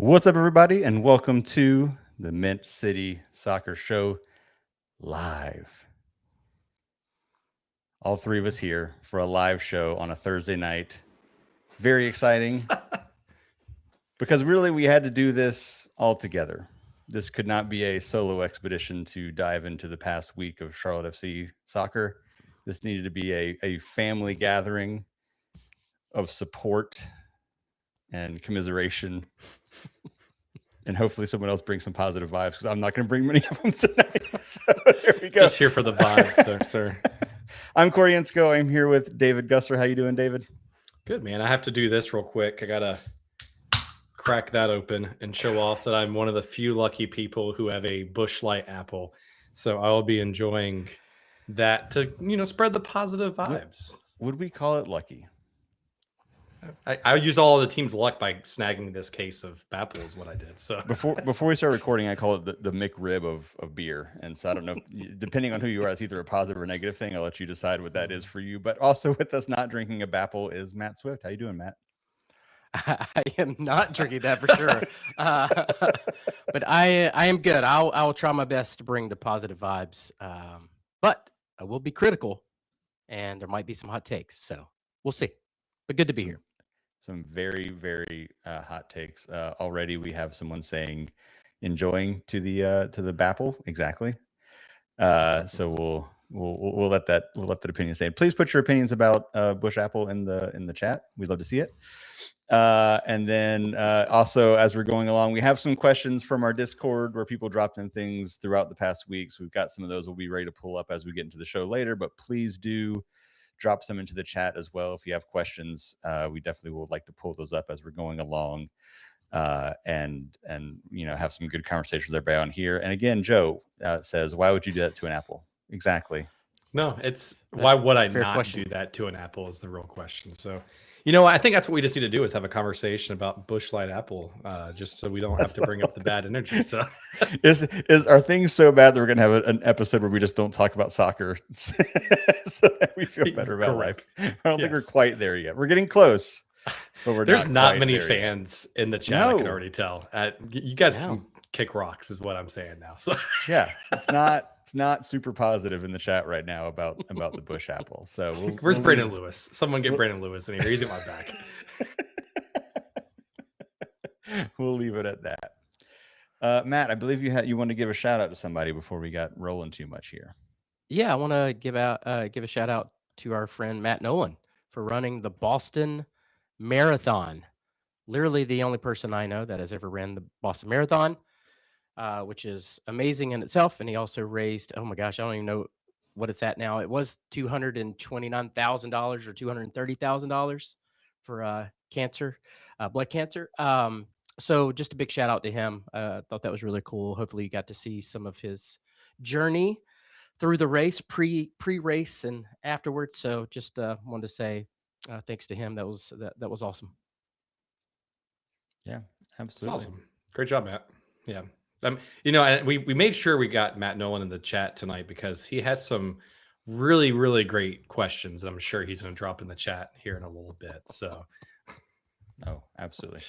What's up, everybody, and welcome to the Mint City Soccer Show live. All three of us here for a live show on a Thursday night. Very exciting because really we had to do this all together. This could not be a solo expedition to dive into the past week of Charlotte FC soccer. This needed to be a family gathering of support and commiseration. And hopefully someone else brings some positive vibes because I'm not going to bring many of them tonight. So there we go. Just here for the vibes there, sir. I'm Corey Ensko. I'm here with David Gusser. How you doing, David? Good, man. I have to do this real quick. I got to crack that open and show off that I'm one of the few lucky people who have a Busch Light apple. So I will be enjoying that to, spread the positive vibes. Would we call it lucky? I used all of the team's luck by snagging this case of Apple is what I did. So before we start recording, I call it the McRib of beer. And so I don't know, depending on who you are, it's either a positive or negative thing. I'll let you decide what that is for you. But also with us not drinking a Bapple is Matt Swift. How you doing, Matt? I am not drinking that for sure. But I am good. I'll try my best to bring the positive vibes. But I will be critical and there might be some hot takes. So we'll see. But good to be here. Some very, very hot takes. Already we have someone saying enjoying to the Bapple. Exactly. So we'll let that opinion stand. Please put your opinions about Busch Apple in the chat. We'd love to see it. And then also as we're going along, we have some questions from our Discord where people dropped in things throughout the past week. So we've got some of those we'll be ready to pull up as we get into the show later, but please do drop some into the chat as well. If you have questions, we definitely would like to pull those up as we're going along and have some good conversations with everybody on here. And again, Joe says, why would you do that to an apple? Exactly. No, why would I not do that to an apple is the real question. So, I think that's what we just need to do is have a conversation about Busch Light Apple, just so we don't have to bring up the bad energy. So, are things so bad that we're gonna have an episode where we just don't talk about soccer, so that we feel better about life? I don't think we're quite there yet. We're getting close, but there's not many fans in the chat. I can already tell. You guys can kick rocks, is what I'm saying now. So yeah, it's not super positive in the chat right now about the Busch Apple. So where's Brandon Lewis? Someone get Brandon Lewis in here. He's at my back. We'll leave it at that. Matt, I believe you want to give a shout out to somebody before we got rolling too much here. Yeah, I want to give a shout out to our friend Matt Nolan for running the Boston Marathon. Literally the only person I know that has ever ran the Boston Marathon. Which is amazing in itself. And he also raised, oh my gosh, I don't even know what it's at now. It was $229,000 or $230,000 for cancer, blood cancer. So just a big shout out to him. I thought that was really cool. Hopefully you got to see some of his journey through the race, pre-race and afterwards. So just wanted to say thanks to him. That was awesome. Yeah, absolutely. Awesome. Great job, Matt. Yeah. We made sure we got Matt Nolan in the chat tonight because he has some really, really great questions. I'm sure he's going to drop in the chat here in a little bit. So, oh, absolutely.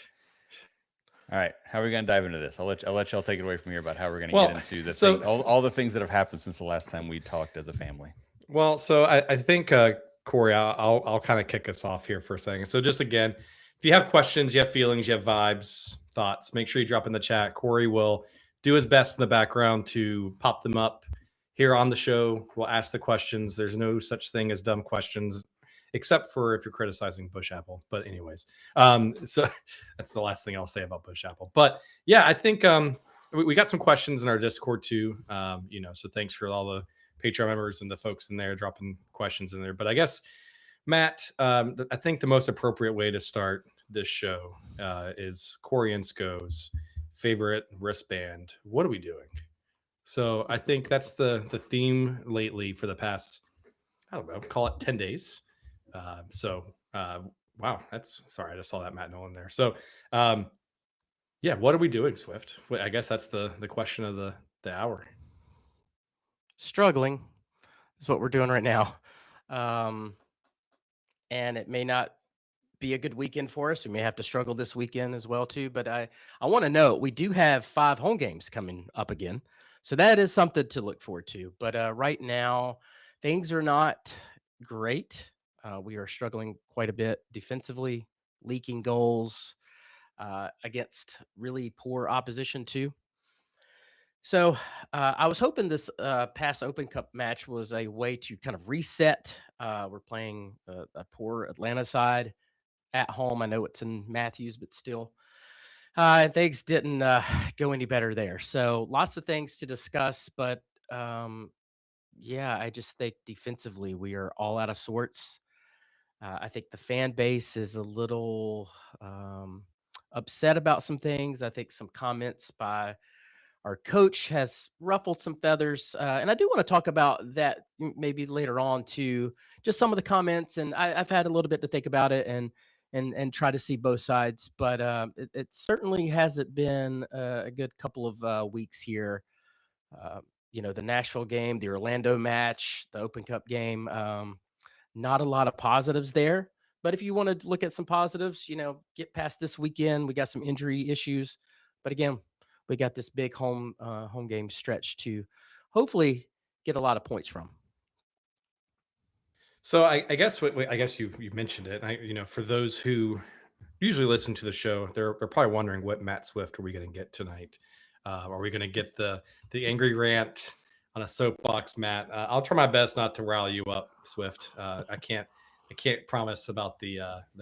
All right, how are we going to dive into this? I'll let y'all take it away from here about how we're going to get into the thing, all the things that have happened since the last time we talked as a family. Well, so I think Corey, I'll kind of kick us off here for a second. So just again, if you have questions, you have feelings, you have vibes, thoughts, make sure you drop in the chat. Corey will do his best in the background to pop them up here on the show. We'll ask the questions. There's no such thing as dumb questions, except for if you're criticizing Busch Apple. But anyways, so that's the last thing I'll say about Busch Apple. But yeah, I think we got some questions in our Discord too. So thanks for all the Patreon members and the folks in there dropping questions in there. But I guess, Matt, I think the most appropriate way to start this show is Corey Ensko's favorite wristband. What are we doing? So I think that's the theme lately for the past, I don't know, call it 10 days. Wow, sorry, I just saw that Matt Nolan there. So yeah, what are we doing, Swift? I guess that's the question of the hour. Struggling is what we're doing right now. And it may not be a good weekend for us. We may have to struggle this weekend as well too. But I want to note we do have 5 home games coming up again, so that is something to look forward to. But right now, things are not great. We are struggling quite a bit defensively, leaking goals against really poor opposition too. So I was hoping this past Open Cup match was a way to kind of reset. We're playing a poor Atlanta side at home. I know it's in Matthews, but still, things didn't go any better there. So lots of things to discuss, but yeah, I just think defensively we are all out of sorts. I think the fan base is a little upset about some things. I think some comments by our coach has ruffled some feathers, and I do want to talk about that maybe later on too. Just some of the comments, and I've had a little bit to think about it and try to see both sides. But it certainly hasn't been a good couple of weeks here. Uh, the Nashville game, the Orlando match, the Open Cup game. Not a lot of positives there. But if you want to look at some positives, get past this weekend. We got some injury issues, but again, we got this big home game stretch to hopefully get a lot of points from. So I guess I guess you mentioned it. For those who usually listen to the show, they're probably wondering what Matt Swift are we going to get tonight? Are we going to get the angry rant on a soapbox, Matt? I'll try my best not to rile you up, Swift. I can't promise about the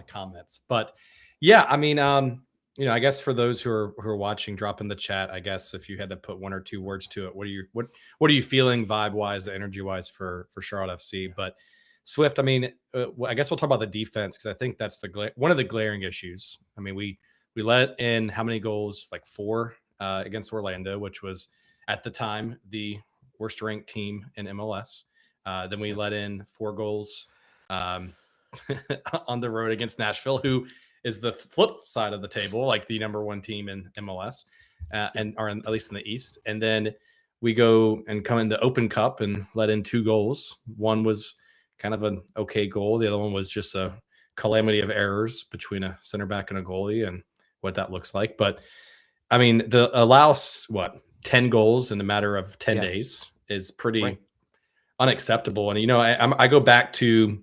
comments, but yeah, I mean, I guess for those who are watching, drop in the chat. I guess if you had to put one or two words to it, what are you feeling vibe wise, energy wise for Charlotte FC? But Swift, I mean, I guess we'll talk about the defense because I think that's one of the glaring issues. I mean, we let in how many goals? Like 4 against Orlando, which was at the time the worst ranked team in MLS. Then we let in 4 goals on the road against Nashville, who is the flip side of the table, like the number 1 team in MLS, at least in the East. And then we go and come into Open Cup and let in 2 goals. One was kind of an okay goal. The other one was just a calamity of errors between a center back and a goalie and what that looks like. But I mean, to allow 10 goals in a matter of 10 days is pretty unacceptable. And, I go back to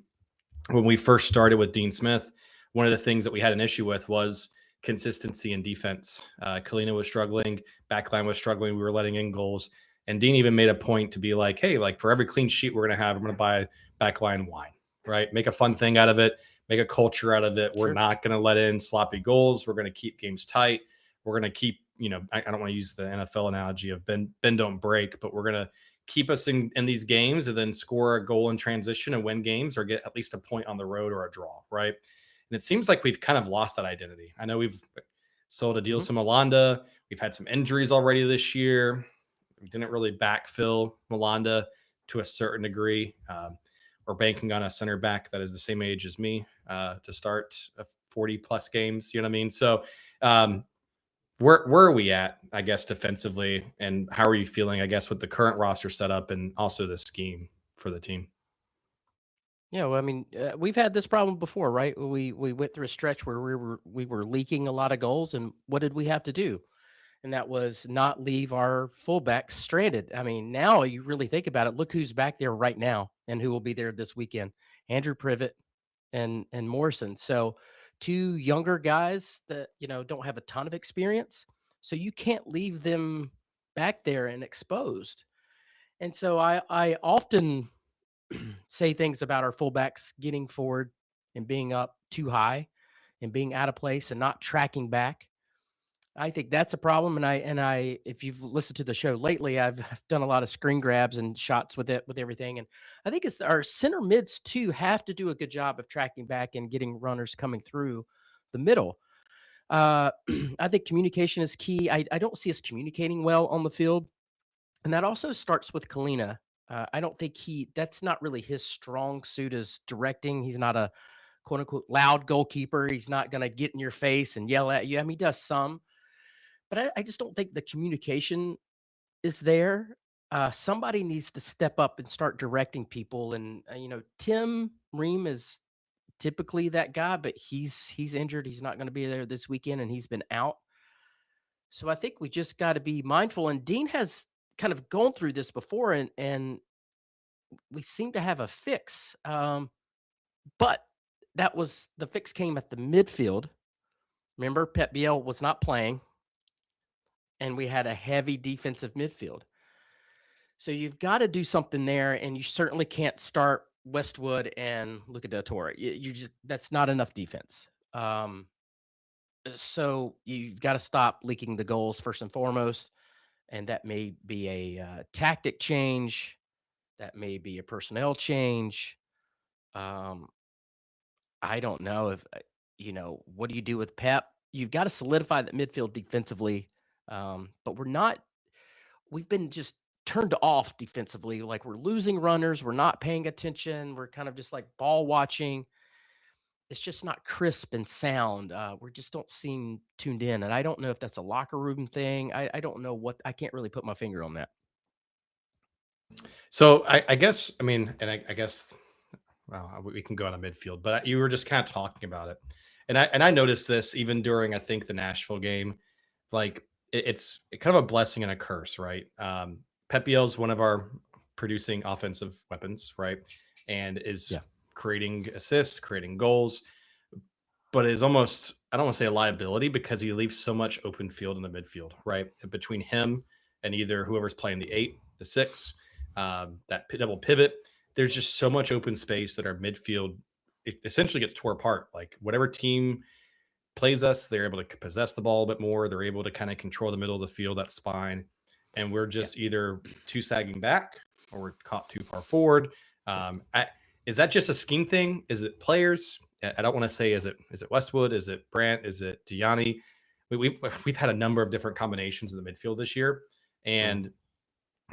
when we first started with Dean Smith. One of the things that we had an issue with was consistency in defense. Kalina was struggling, backline was struggling. We were letting in goals. And Dean even made a point to be like, hey, like for every clean sheet we're going to have, I'm going to buy backline wine, right? Make a fun thing out of it, make a culture out of it. We're not going to let in sloppy goals. We're going to keep games tight. We're going to keep, I don't want to use the NFL analogy of bend don't break, but we're going to keep us in these games and then score a goal in transition and win games or get at least a point on the road or a draw, right? And it seems like we've kind of lost that identity. I know we've sold Adilson Malanda. We've had some injuries already this year. We didn't really backfill Malanda to a certain degree. We're banking on a center back that is the same age as me to start 40 plus games. You know what I mean? So where are we at, I guess, defensively, and how are you feeling, I guess, with the current roster setup and also the scheme for the team? Yeah, well, I mean, we've had this problem before, right? We went through a stretch where we were leaking a lot of goals, and what did we have to do? And that was not leave our fullbacks stranded. I mean, now you really think about it. Look who's back there right now, and who will be there this weekend: Andrew Privet and Morrison. So, 2 younger guys that don't have a ton of experience. So you can't leave them back there and exposed. And so I often say things about our fullbacks getting forward and being up too high and being out of place and not tracking back. I think that's a problem. And I, if you've listened to the show lately, I've done a lot of screen grabs and shots with everything. And I think it's our center mids too have to do a good job of tracking back and getting runners coming through the middle. I think communication is key. I don't see us communicating well on the field. And that also starts with Kalina. I don't think that's not really his strong suit is directing. He's not a quote unquote loud goalkeeper. He's not going to get in your face and yell at you. I mean, he does some, but I just don't think the communication is there. Somebody needs to step up and start directing people. And, Tim Ream is typically that guy, but he's injured. He's not going to be there this weekend, and he's been out. So I think we just got to be mindful. And Dean has kind of gone through this before, and we seem to have a fix. But the fix came at the midfield. Remember, Pep Biel was not playing, and we had a heavy defensive midfield. So you've got to do something there, and you certainly can't start Westwood and Luca Del Toro. You just that's not enough defense. So you've got to stop leaking the goals first and foremost, and that may be a tactic change, that may be a personnel change. Um, I don't know if what do you do with Pep? You've got to solidify that midfield defensively, but we've been just turned off defensively. Like we're losing runners. We're not paying attention. We're kind of just like ball watching. It's just not crisp and sound. We just don't seem tuned in. And I don't know if that's a locker room thing. I don't know I can't really put my finger on that. So I guess, I mean, and I guess, well, we can go on a midfield, but you were just kind of talking about it. And I noticed this even during, I think, the Nashville game. Like it's kind of a blessing and a curse, right? Pep Biel's one of our producing offensive weapons, right? And is creating assists, creating goals, but is almost, I don't want to say a liability because he leaves so much open field in the midfield, right? Between him and either whoever's playing the 8, the 6, that double pivot, there's just so much open space that our midfield it essentially gets tore apart. Like whatever team plays us, they're able to possess the ball a bit more. They're able to kind of control the middle of the field, that spine. And we're just either too sagging back or we're caught too far forward. Is that just a scheme thing? Is it players? I don't want to say, is it Westwood? Is it Brandt? Is it Diani? We've had a number of different combinations in the midfield this year. And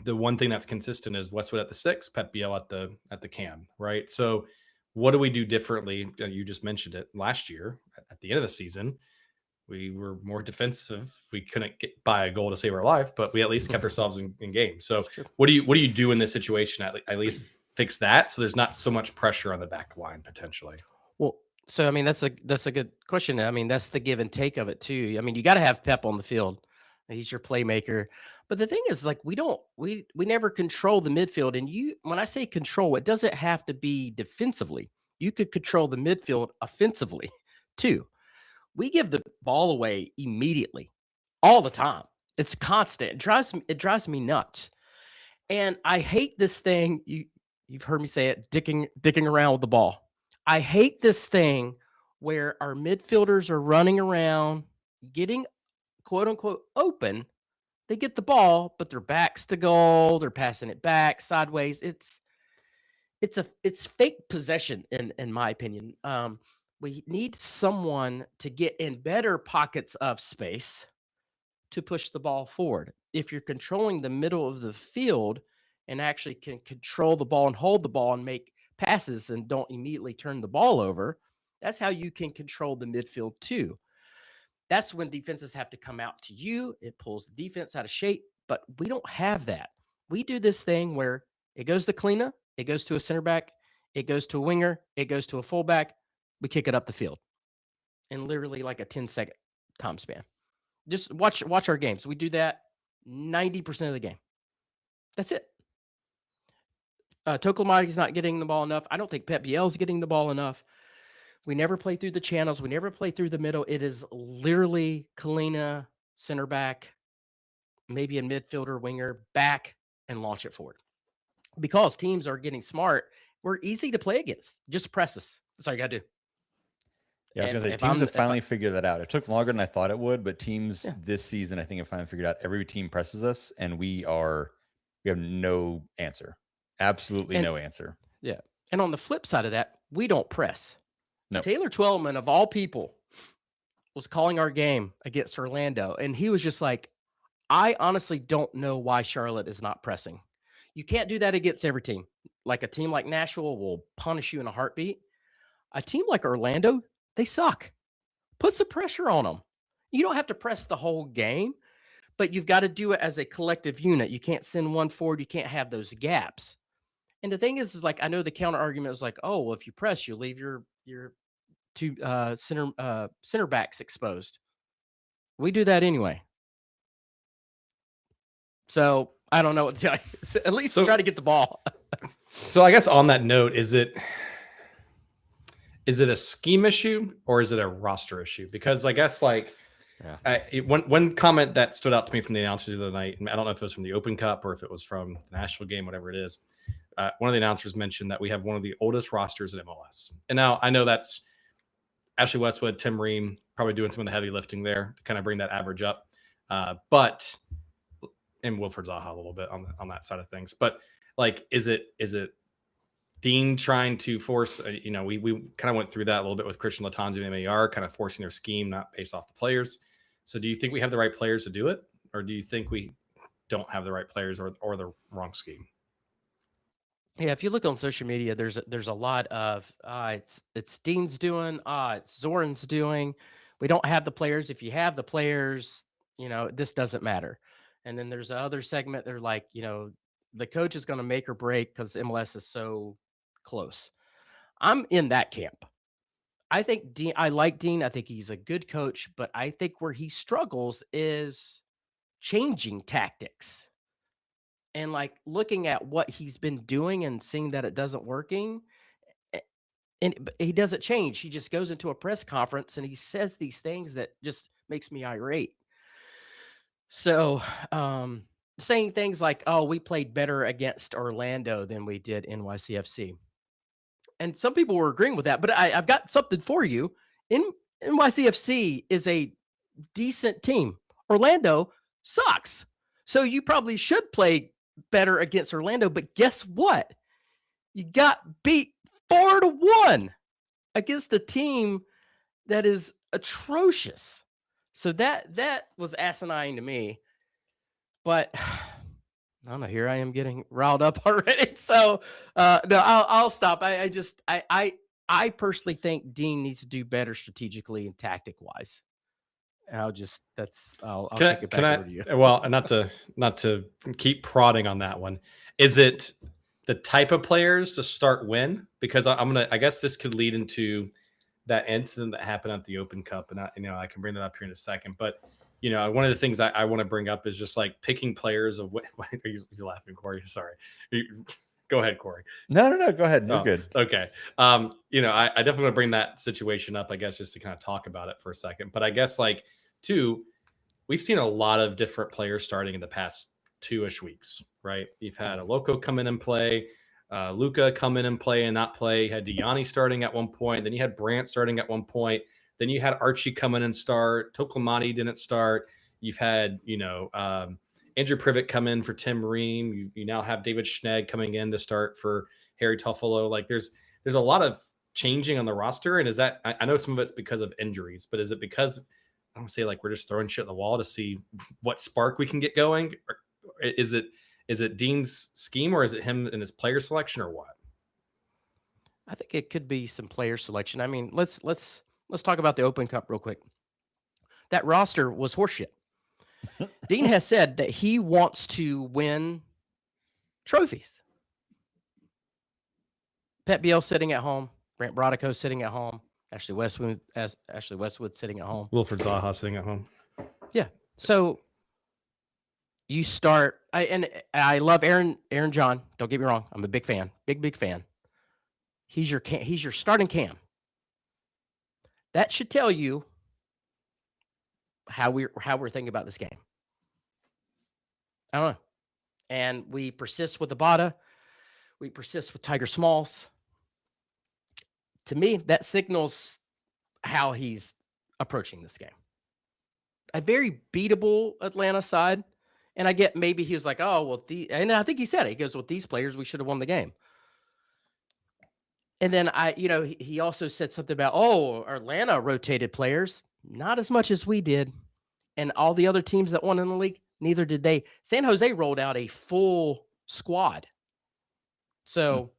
the one thing that's consistent is Westwood at the 6, Pep Biel at the cam, right? So what do we do differently? You just mentioned it last year at the end of the season. We were more defensive. We couldn't buy a goal to save our life, but we at least kept ourselves in games. So what do you do in this situation? At least fix that so there's not so much pressure on the back line potentially. Well, so I mean that's a good question. I mean that's the give and take of it too. I mean you got to have Pep on the field. He's your playmaker. But the thing is, like, we never control the midfield. And when I say control, it doesn't have to be defensively. You could control the midfield offensively too. We give the ball away immediately, all the time. It's constant. It drives me nuts. And I hate this thing. You've heard me say it, dicking around with the ball. I hate this thing where our midfielders are running around, getting quote unquote open. They get the ball, but their back's to goal. They're passing it back sideways. It's fake possession in my opinion. We need someone to get in better pockets of space to push the ball forward. If you're controlling the middle of the field and actually can control the ball and hold the ball and make passes and don't immediately turn the ball over, that's how you can control the midfield too. That's when defenses have to come out to you. It pulls the defense out of shape, but we don't have that. We do this thing where it goes to Kalina, it goes to a center back, it goes to a winger, it goes to a fullback. We kick it up the field in literally like a 10-second time span. Just watch our games. We do that 90% of the game. That's it. Tokolomati's not getting the ball enough. I don't think Pep Biel's getting the ball enough. We never play through the channels. We never play through the middle. It is literally Kalina, center back, maybe a midfielder, winger, back, and launch it forward. Because teams are getting smart, we're easy to play against. Just press us. That's all you got to do. Yeah, I was going to say, teams have finally figured that out. It took longer than I thought it would, but teams this season, I think, have finally figured out every team presses us, and we have no answer. Absolutely no answer. Yeah. And on the flip side of that, we don't press. No. Taylor Twellman, of all people, was calling our game against Orlando, and he was just like, I honestly don't know why Charlotte is not pressing. You can't do that against every team. Like a team like Nashville will punish you in a heartbeat. A team like Orlando, they suck. Put some pressure on them. You don't have to press the whole game, but you've got to do it as a collective unit. You can't send one forward. You can't have those gaps. And the thing is like, I know the counter argument is like, oh, well, if you press, you leave your your two center backs exposed. We do that anyway. So I don't know what to tell you. So at least try to get the ball. So I guess on that note, is it a scheme issue or is it a roster issue? Because I guess one comment that stood out to me from the announcers the other night, and I don't know if it was from the Open Cup or if it was from the Nashville game, whatever it is. One of the announcers mentioned that we have one of the oldest rosters in MLS. And now I know that's Ashley Westwood, Tim Ream, probably doing some of the heavy lifting there to kind of bring that average up. And Wilfred Zaha a little bit on that side of things. But is it Dean trying to force, we kind of went through that a little bit with Christian Latanzi and MAR, kind of forcing their scheme, not based off the players. So do you think we have the right players to do it? Or do you think we don't have the right players or the wrong scheme? Yeah, if you look on social media, there's a lot of it's Dean's doing, it's Zoran's doing. We don't have the players. If you have the players, this doesn't matter. And then there's another segment. They're like, the coach is going to make or break because MLS is so close. I'm in that camp. I think Dean. I like Dean. I think he's a good coach, but I think where he struggles is changing tactics. And looking at what he's been doing and seeing that it doesn't working, and he doesn't change. He just goes into a press conference and he says these things that just makes me irate. So, saying things like, "Oh, we played better against Orlando than we did NYCFC," and some people were agreeing with that. But I've got something for you. NYCFC is a decent team. Orlando sucks. So you probably should play better against Orlando, but guess what? You got beat 4-1 against a team that is atrocious. So that was asinine to me. But I don't know. Here I am getting riled up already. So no, I'll stop. I personally think Dean needs to do better strategically and tactic wise. I'll kick it back over to you. Well, not to keep prodding on that one. Is it the type of players to start when? Because I guess this could lead into that incident that happened at the Open Cup, and I can bring that up here in a second. But one of the things I want to bring up is just picking players of what. Why are you laughing, Corey? Sorry. Go ahead, Corey. No. Go ahead. You're good. Okay. I definitely want to bring that situation up, I guess, just to kind of talk about it for a second. But I guess two, we've seen a lot of different players starting in the past 2-ish weeks, right? You've had a Loco come in and play, Luca come in and play and not play. You had Diani starting at one point. Then you had Brandt starting at one point. Then you had Archie come in and start. Toklamani didn't start. You've had, Andrew Privet come in for Tim Ream. You now have David Schnegg coming in to start for Harry Toffolo. There's a lot of changing on the roster. And is that, I know some of it's because of injuries, but is it because, I don't say we're just throwing shit at the wall to see what spark we can get going? Or is it Dean's scheme, or is it him and his player selection, or what? I think it could be some player selection. I mean, let's talk about the Open Cup real quick. That roster was horseshit. Dean has said that he wants to win trophies. Pep Biel sitting at home, Brant Brodico sitting at home, Ashley Westwood sitting at home, Wilfred Zaha sitting at home. Yeah. So you start. I love Aaron John. Don't get me wrong. I'm a big fan. Big fan. He's your starting cam. That should tell you how we're thinking about this game. I don't know. And we persist with Abada. We persist with Tiger Smalls. To me, that signals how he's approaching this game. A very beatable Atlanta side. And I get maybe he was like, oh, well, and I think he said it. He goes, with these players, we should have won the game. And then he also said something about, oh, Atlanta rotated players. Not as much as we did. And all the other teams that won in the league, neither did they. San Jose rolled out a full squad. So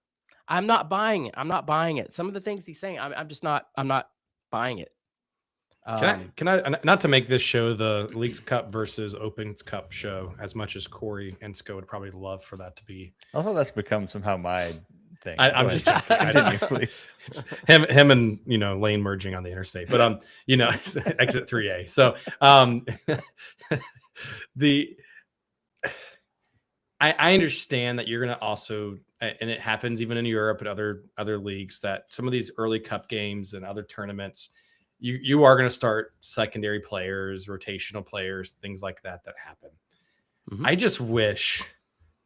I'm not buying it. Some of the things he's saying, I'm not buying it. Can I not to make this show the Leagues Cup versus Opens Cup show as much as Corey and Sco would probably love for that to be. I thought that's become somehow my thing. I'm Go just ahead. joking. Continue, please. It's him and Lane merging on the interstate, but exit 3A. So I understand that you're going to also, and it happens even in Europe and other leagues, that some of these early cup games and other tournaments, you are going to start secondary players, rotational players, things like that happen. Mhm. I just wish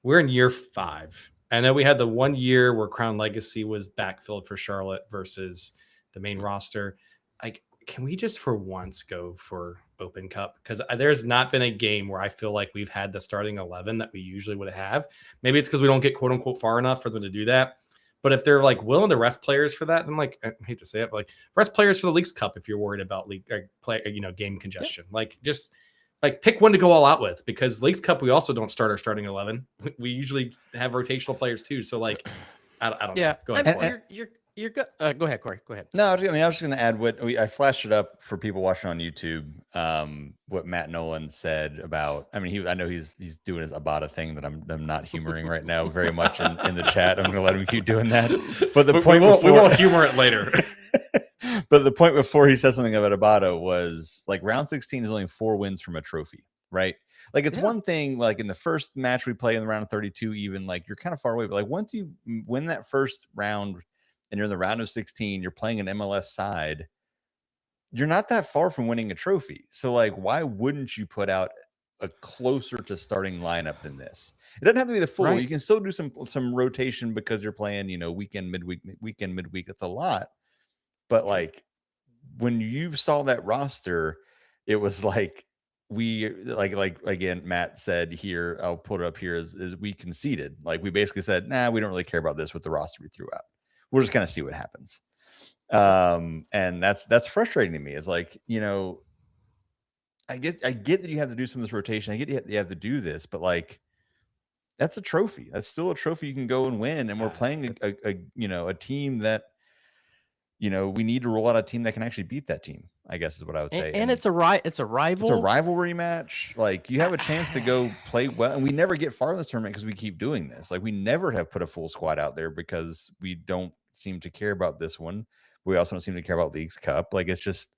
we're in year 5. I know we had the 1 year where Crown Legacy was backfilled for Charlotte versus the main roster. Like, can we just for once go for Open Cup? Because there's not been a game where I feel like we've had the starting 11 that we usually would have. Maybe it's because we don't get quote unquote far enough for them to do that. But if they're like willing to rest players for that, then like, I hate to say it, but like rest players for the Leagues Cup if you're worried about game congestion. Yep. Like just like pick one to go all out with, because Leagues Cup we also don't start our starting 11. We usually have rotational players too. So like, I don't know. Go ahead. You're good. Go ahead, Corey. Go ahead. No, I was just going to add I flashed it up for people watching on YouTube. What Matt Nolan said about, I know he's doing his Abada thing that I'm not humoring right now very much in the chat. I'm going to let him keep doing that. But we won't humor it later. But the point before he said something about Abada was like round 16 is only 4 wins from a trophy, right? Like it's one thing, like in the first match we play in the round of 32, even like you're kind of far away. But like once you win that first round and you're in the round of 16, you're playing an MLS side, you're not that far from winning a trophy. So like, why wouldn't you put out a closer to starting lineup than this? It doesn't have to be the full. Right. You can still do some rotation because you're playing, weekend, midweek. That's a lot. But like when you saw that roster, it was like we like again, Matt said here, I'll put it up here, is we conceded. Like we basically said, nah, we don't really care about this with the roster we threw out. We're just gonna see what happens. And that's frustrating to me. It's like, I get that you have to do some of this rotation. I get you have to do this, but like that's a trophy. That's still a trophy you can go and win. And we're playing a team that we need to roll out a team that can actually beat that team, I guess is what I would say. And it's a rivalry. It's a rivalry match. Like you have a chance to go play well, and we never get far in this tournament because we keep doing this. Like we never have put a full squad out there because we don't seem to care about this one. We also don't seem to care about Leagues Cup. Like it's just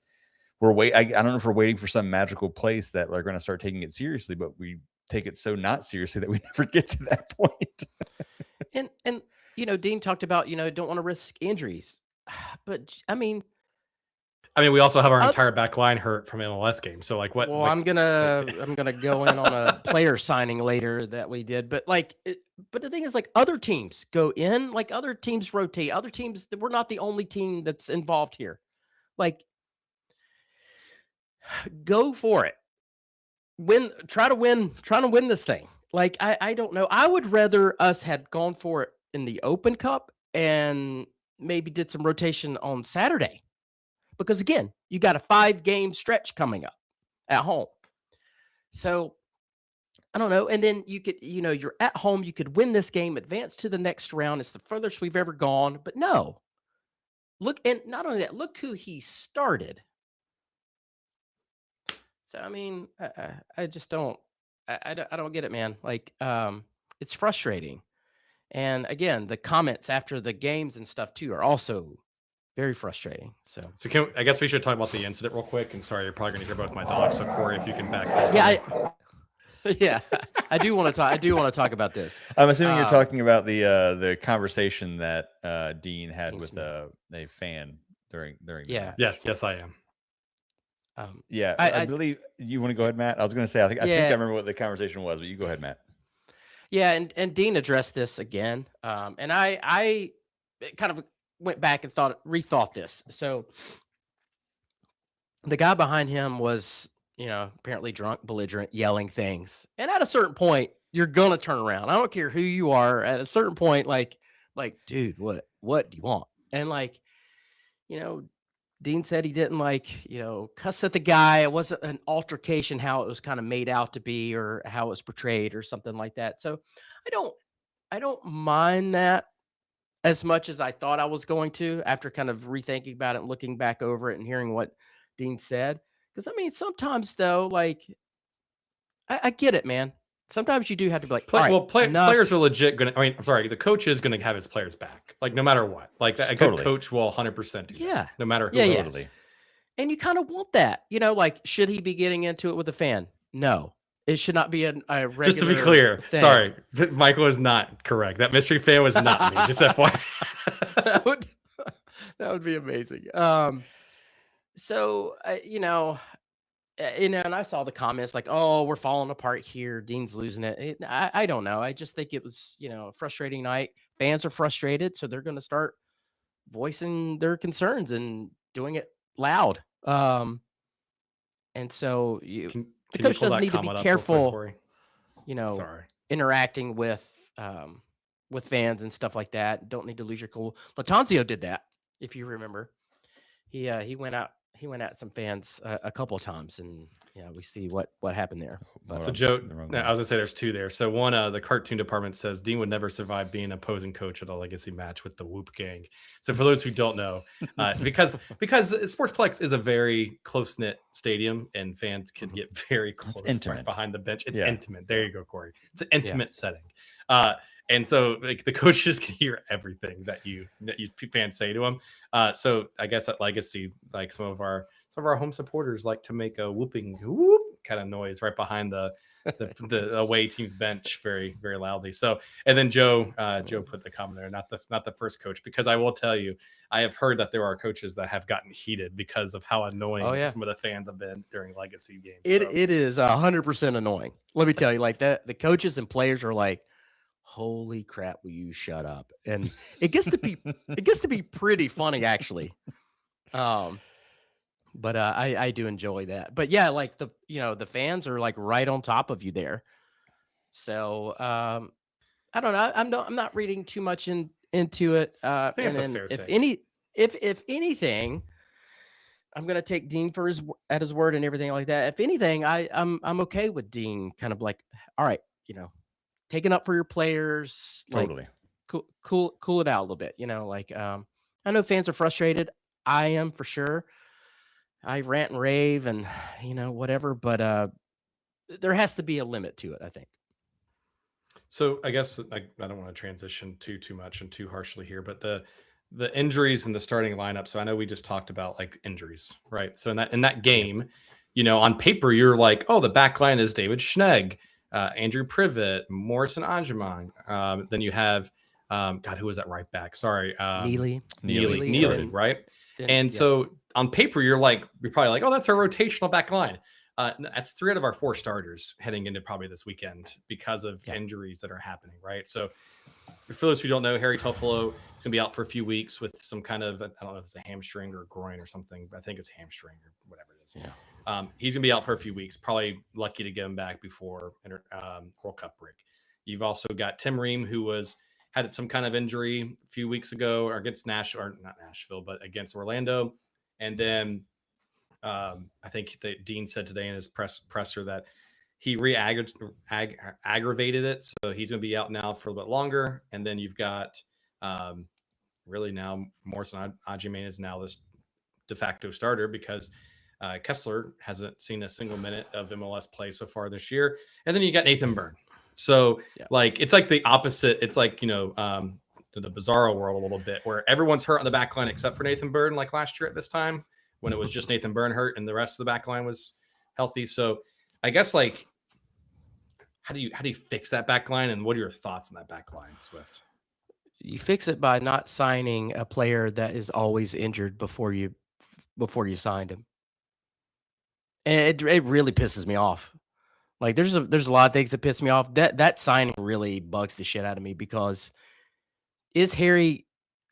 I don't know if we're waiting for some magical place that we're going to start taking it seriously, but we take it so not seriously that we never get to that point. and Dean talked about don't want to risk injuries. But I mean, we also have our entire back line hurt from MLS games. So like what? Well, I'm gonna go in on a player signing later that we did, but but the thing is, like other teams go in, like other teams rotate, other teams. We're not the only team that's involved here. Like, go for it. Try to win this thing. Like I don't know. I would rather us had gone for it in the Open Cup and maybe did some rotation on Saturday, because again, you got a 5-game stretch coming up at home. So I don't know. And then you could, you're at home, you could win this game, advance to the next round. It's the furthest we've ever gone, but no, look. And not only that, look who he started. So, I just don't, I don't get it, man. Like, it's frustrating. And again, the comments after the games and stuff too are also very frustrating. So I guess we should talk about the incident real quick. And sorry, you're probably going to hear both my dogs. So Corey, if you can back up. Yeah, I do want to talk about this. I'm assuming you're talking about the conversation that Dean had with a fan during. Yeah. Yes, I am. I believe you want to go ahead, Matt. I was going to say I think I remember what the conversation was, but you go ahead, Matt. Yeah, and Dean addressed this again, and I kind of went back and rethought this. So the guy behind him was, apparently drunk, belligerent, yelling things, and at a certain point, you're gonna turn around. I don't care who you are. At a certain point, like, dude, what do you want? And Dean said he didn't cuss at the guy. It wasn't an altercation, how it was kind of made out to be, or how it was portrayed or something like that. So I don't mind that as much as I thought I was going to, after kind of rethinking about it and looking back over it and hearing what Dean said. Because sometimes though, like I get it, man. sometimes you do have to be like, all right, players are legit going to, I mean, I'm sorry, the coach is going to have his players back, like no matter what. Like a good coach will 100% do that, no matter who. Yeah, totally. And you kind of want that, you know, like, should he be getting into it with a fan? No, it should not be a regular. Just to be clear, thing. Sorry, Michael is not correct. That mystery fan was not me. Just FYI. that would be amazing. So and I saw the comments like, "Oh, we're falling apart here. Dean's losing it." I don't know. I just think it was, a frustrating night. Fans are frustrated, so they're going to start voicing their concerns and doing it loud. And so the coach does need to be careful, interacting with fans and stuff like that. Don't need to lose your cool. Latanzio did that, if you remember. He went out. He went at some fans a couple of times, and we see what happened there. But, so Joe, I was gonna say there's two there. So one, the cartoon department says Dean would never survive being an opposing coach at a legacy match with the Whoop Gang. So for those who don't know, because Sportsplex is a very close knit stadium, and fans can get very close right behind the bench. It's intimate. There you go, Corey. It's an intimate setting. And so like the coaches can hear everything that you fans say to them. So I guess at Legacy, like some of our home supporters like to make a whooping whoop kind of noise right behind the away team's bench very, very loudly. So, and then Joe put the comment there, not the first coach, because I will tell you, I have heard that there are coaches that have gotten heated because of how annoying some of the fans have been during Legacy games. It is 100% annoying. Let me tell you, like that, the coaches and players are like, holy crap, will you shut up? And it gets to be pretty funny, actually. But I do enjoy that. But yeah, like the fans are like right on top of you there. So I don't know. I'm not reading too much into it. I think it's a fair take. If anything, I'm gonna take Dean at his word and everything like that. If anything, I'm okay with Dean kind of like, all right, taking up for your players, totally. Like, cool it out a little bit, like I know fans are frustrated. I am, for sure. I rant and rave and whatever, but there has to be a limit to it, I think. So I guess I don't want to transition too much and too harshly here, but the injuries in the starting lineup. So I know we just talked about like injuries, right? So in that game, on paper you're like, oh, the back line is David Schnegg, Andrew Privet, Morrison Anjuman. Then you have, who was that right back? Sorry. Neely, right? So on paper, you're probably like, oh, that's our rotational back line. That's 3 out of our 4 starters heading into probably this weekend because of injuries that are happening, right? So for those who don't know, Harry Toffolo is going to be out for a few weeks with some kind of, I don't know if it's a hamstring or groin or something, but I think it's hamstring or whatever it is. Yeah. He's going to be out for a few weeks, probably lucky to get him back before World Cup break. You've also got Tim Ream, who had some kind of injury a few weeks ago or against not Nashville, but against Orlando. And then I think that Dean said today in his presser that he aggravated it. So he's going to be out now for a little bit longer. And then you've got really now Morrison Anjuman is now this de facto starter because Kessler hasn't seen a single minute of MLS play so far this year. And then you got Nathan Byrne. So it's like the opposite. It's like, the bizarro world a little bit where everyone's hurt on the back line except for Nathan Byrne, like last year at this time when it was just Nathan Byrne hurt and the rest of the back line was healthy. So I guess like, how do you fix that back line, and what are your thoughts on that back line, Swift? You fix it by not signing a player that is always injured before you signed him. And it really pisses me off. Like there's a lot of things that piss me off. That signing really bugs the shit out of me because is Harry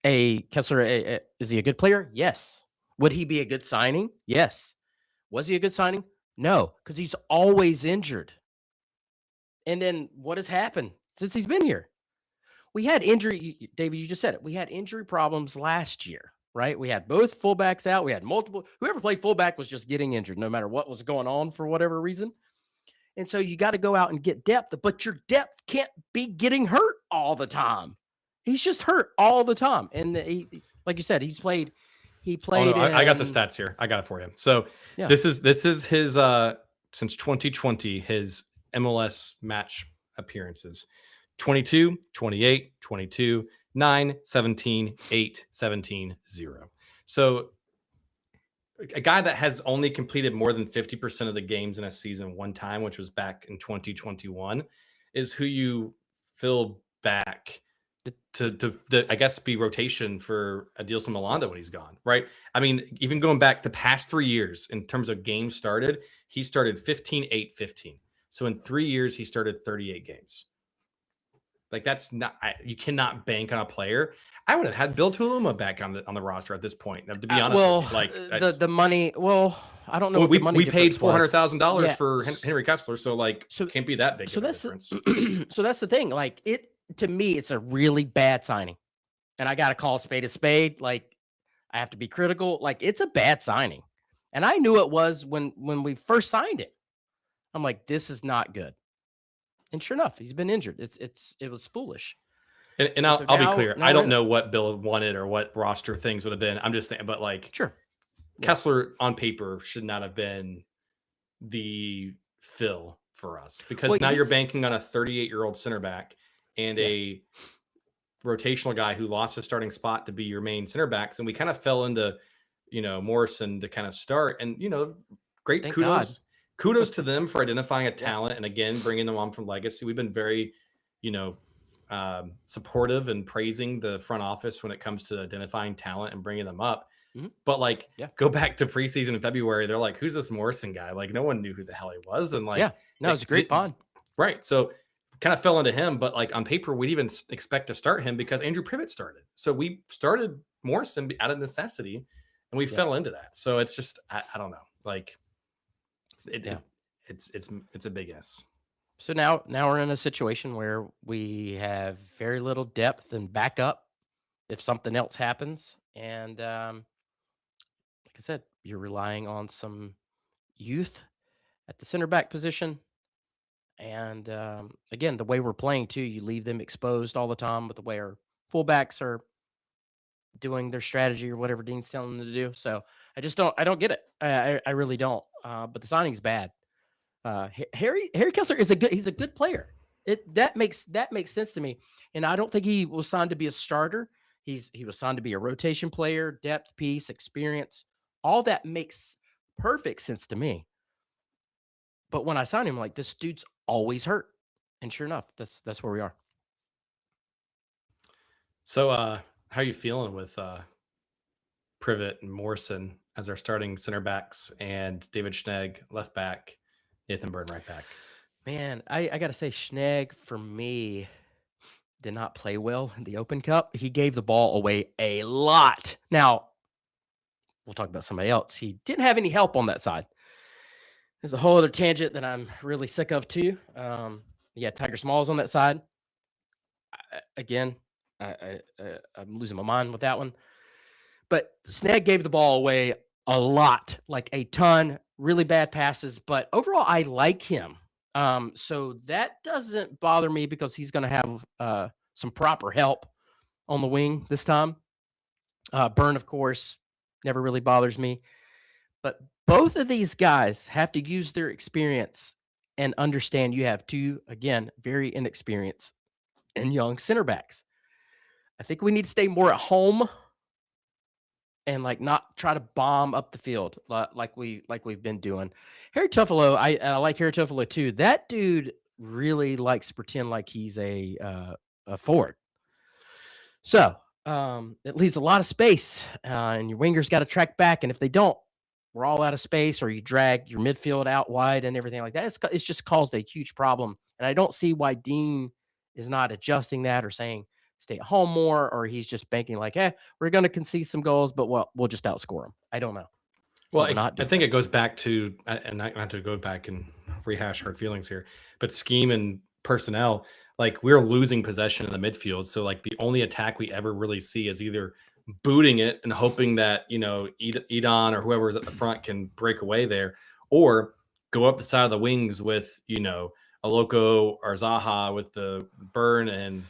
Kessler is he a good player? Yes. Would he be a good signing? Yes. Was he a good signing? No, because he's always injured. And then what has happened since he's been here? We had injury, David, you just said it. We had injury problems last year, right? We had both fullbacks out. We had multiple. Whoever played fullback was just getting injured no matter what was going on for whatever reason. And so you got to go out and get depth, but your depth can't be getting hurt all the time. He's just hurt all the time. And like you said, he played. Oh, no, I got the stats here. I got it for you. So this is his since 2020, his MLS match appearances. 22, 28, 22, 9, 17, 8, 17, 0. So a guy that has only completed more than 50% of the games in a season one time, which was back in 2021, is who you fill back to I guess, be rotation for Adilson Milanda when he's gone, right? I mean, even going back the past 3 years in terms of games started, he started 15, 8, 15. So in 3 years, he started 38 games. Like, that's not, you cannot bank on a player. I would have had Bill Tuluma back on the roster at this point. Now, to be honest with you, like, the money. Well, I don't know. Well, what the money we paid difference was. $400,000 Yeah. for Henry Kessler, so like, So- can't be that big So of a that's difference. so that's the thing. Like, it to me, it's a really bad signing, and I got to call a spade a spade. Like, I have to be critical. Like, it's a bad signing, and I knew it was when we first signed it. I'm like, this is not good. And sure enough, he's been injured. It was foolish. And I'll so be now- clear, now I we're don't in- know what Bill wanted or what roster things would have been. I'm just saying, but like, Sure. Yeah. Kessler on paper should not have been the fill for us, because Well, now you're he's- banking on a 38-year-old center back and a rotational guy who lost his starting spot to be your main center backs. And we kind of fell into, Morrison to kind of start, and, great Thank kudos to them for identifying a talent. And again, bringing them on from legacy. We've been very, supportive and praising the front office when it comes to identifying talent and bringing them up. Mhm. But like, Yeah. go back to preseason in February. They're like, who's this Morrison guy? Like, no one knew who the hell he was. And like, Yeah. No, it's a great find. Right. So kind of fell into him, but like on paper, we'd even expect to start him because Andrew Privet started. So we started Morrison out of necessity, and we fell into that. So it's just, I don't know. Like, it's a big S. So now we're in a situation where we have very little depth and backup if something else happens. And like I said, you're relying on some youth at the center back position. And again, the way we're playing too, you leave them exposed all the time with the way our fullbacks are doing their strategy or whatever Dean's telling them to do. So I don't get it. I really don't. But the signing's bad. Harry Kessler he's a good player. That makes sense to me. And I don't think he was signed to be a starter. He was signed to be a rotation player, depth piece, experience. All that makes perfect sense to me. But when I signed him, like, this dude's always hurt. And sure enough, that's where we are. So how are you feeling with Privet and Morrison as our starting center backs, and David Schnegg left back, Nathan Byrne right back? Man, I got to say, Schnegg, for me, did not play well in the Open Cup. He gave the ball away a lot. Now, we'll talk about somebody else. He didn't have any help on that side. There's a whole other tangent that I'm really sick of too. Tiger Smalls on that side. I'm losing my mind with that one. But Snag gave the ball away a lot, like a ton, really bad passes. But overall, I like him. So that doesn't bother me because he's going to have some proper help on the wing this time. Byrne, of course, never really bothers me. But both of these guys have to use their experience and understand you have two, again, very inexperienced and young center backs. I think we need to stay more at home and like not try to bomb up the field like we've been doing. Harry Tuffalo, I like Harry Tuffalo too. That dude really likes to pretend like he's a forward. So it leaves a lot of space, and your wingers got to track back. And if they don't, we're all out of space, or you drag your midfield out wide and everything like that. It's just caused a huge problem. And I don't see why Dean is not adjusting that or saying stay at home more, or he's just banking like, we're going to concede some goals, but we'll just outscore them. I don't know. Well, I think it goes back to, and not to go back and rehash hard feelings here, but scheme and personnel. Like, we're losing possession in the midfield. So like the only attack we ever really see is either booting it and hoping that, Edon or whoever's at the front can break away there, or go up the side of the wings with, Aloko or Zaha with the Byrne and,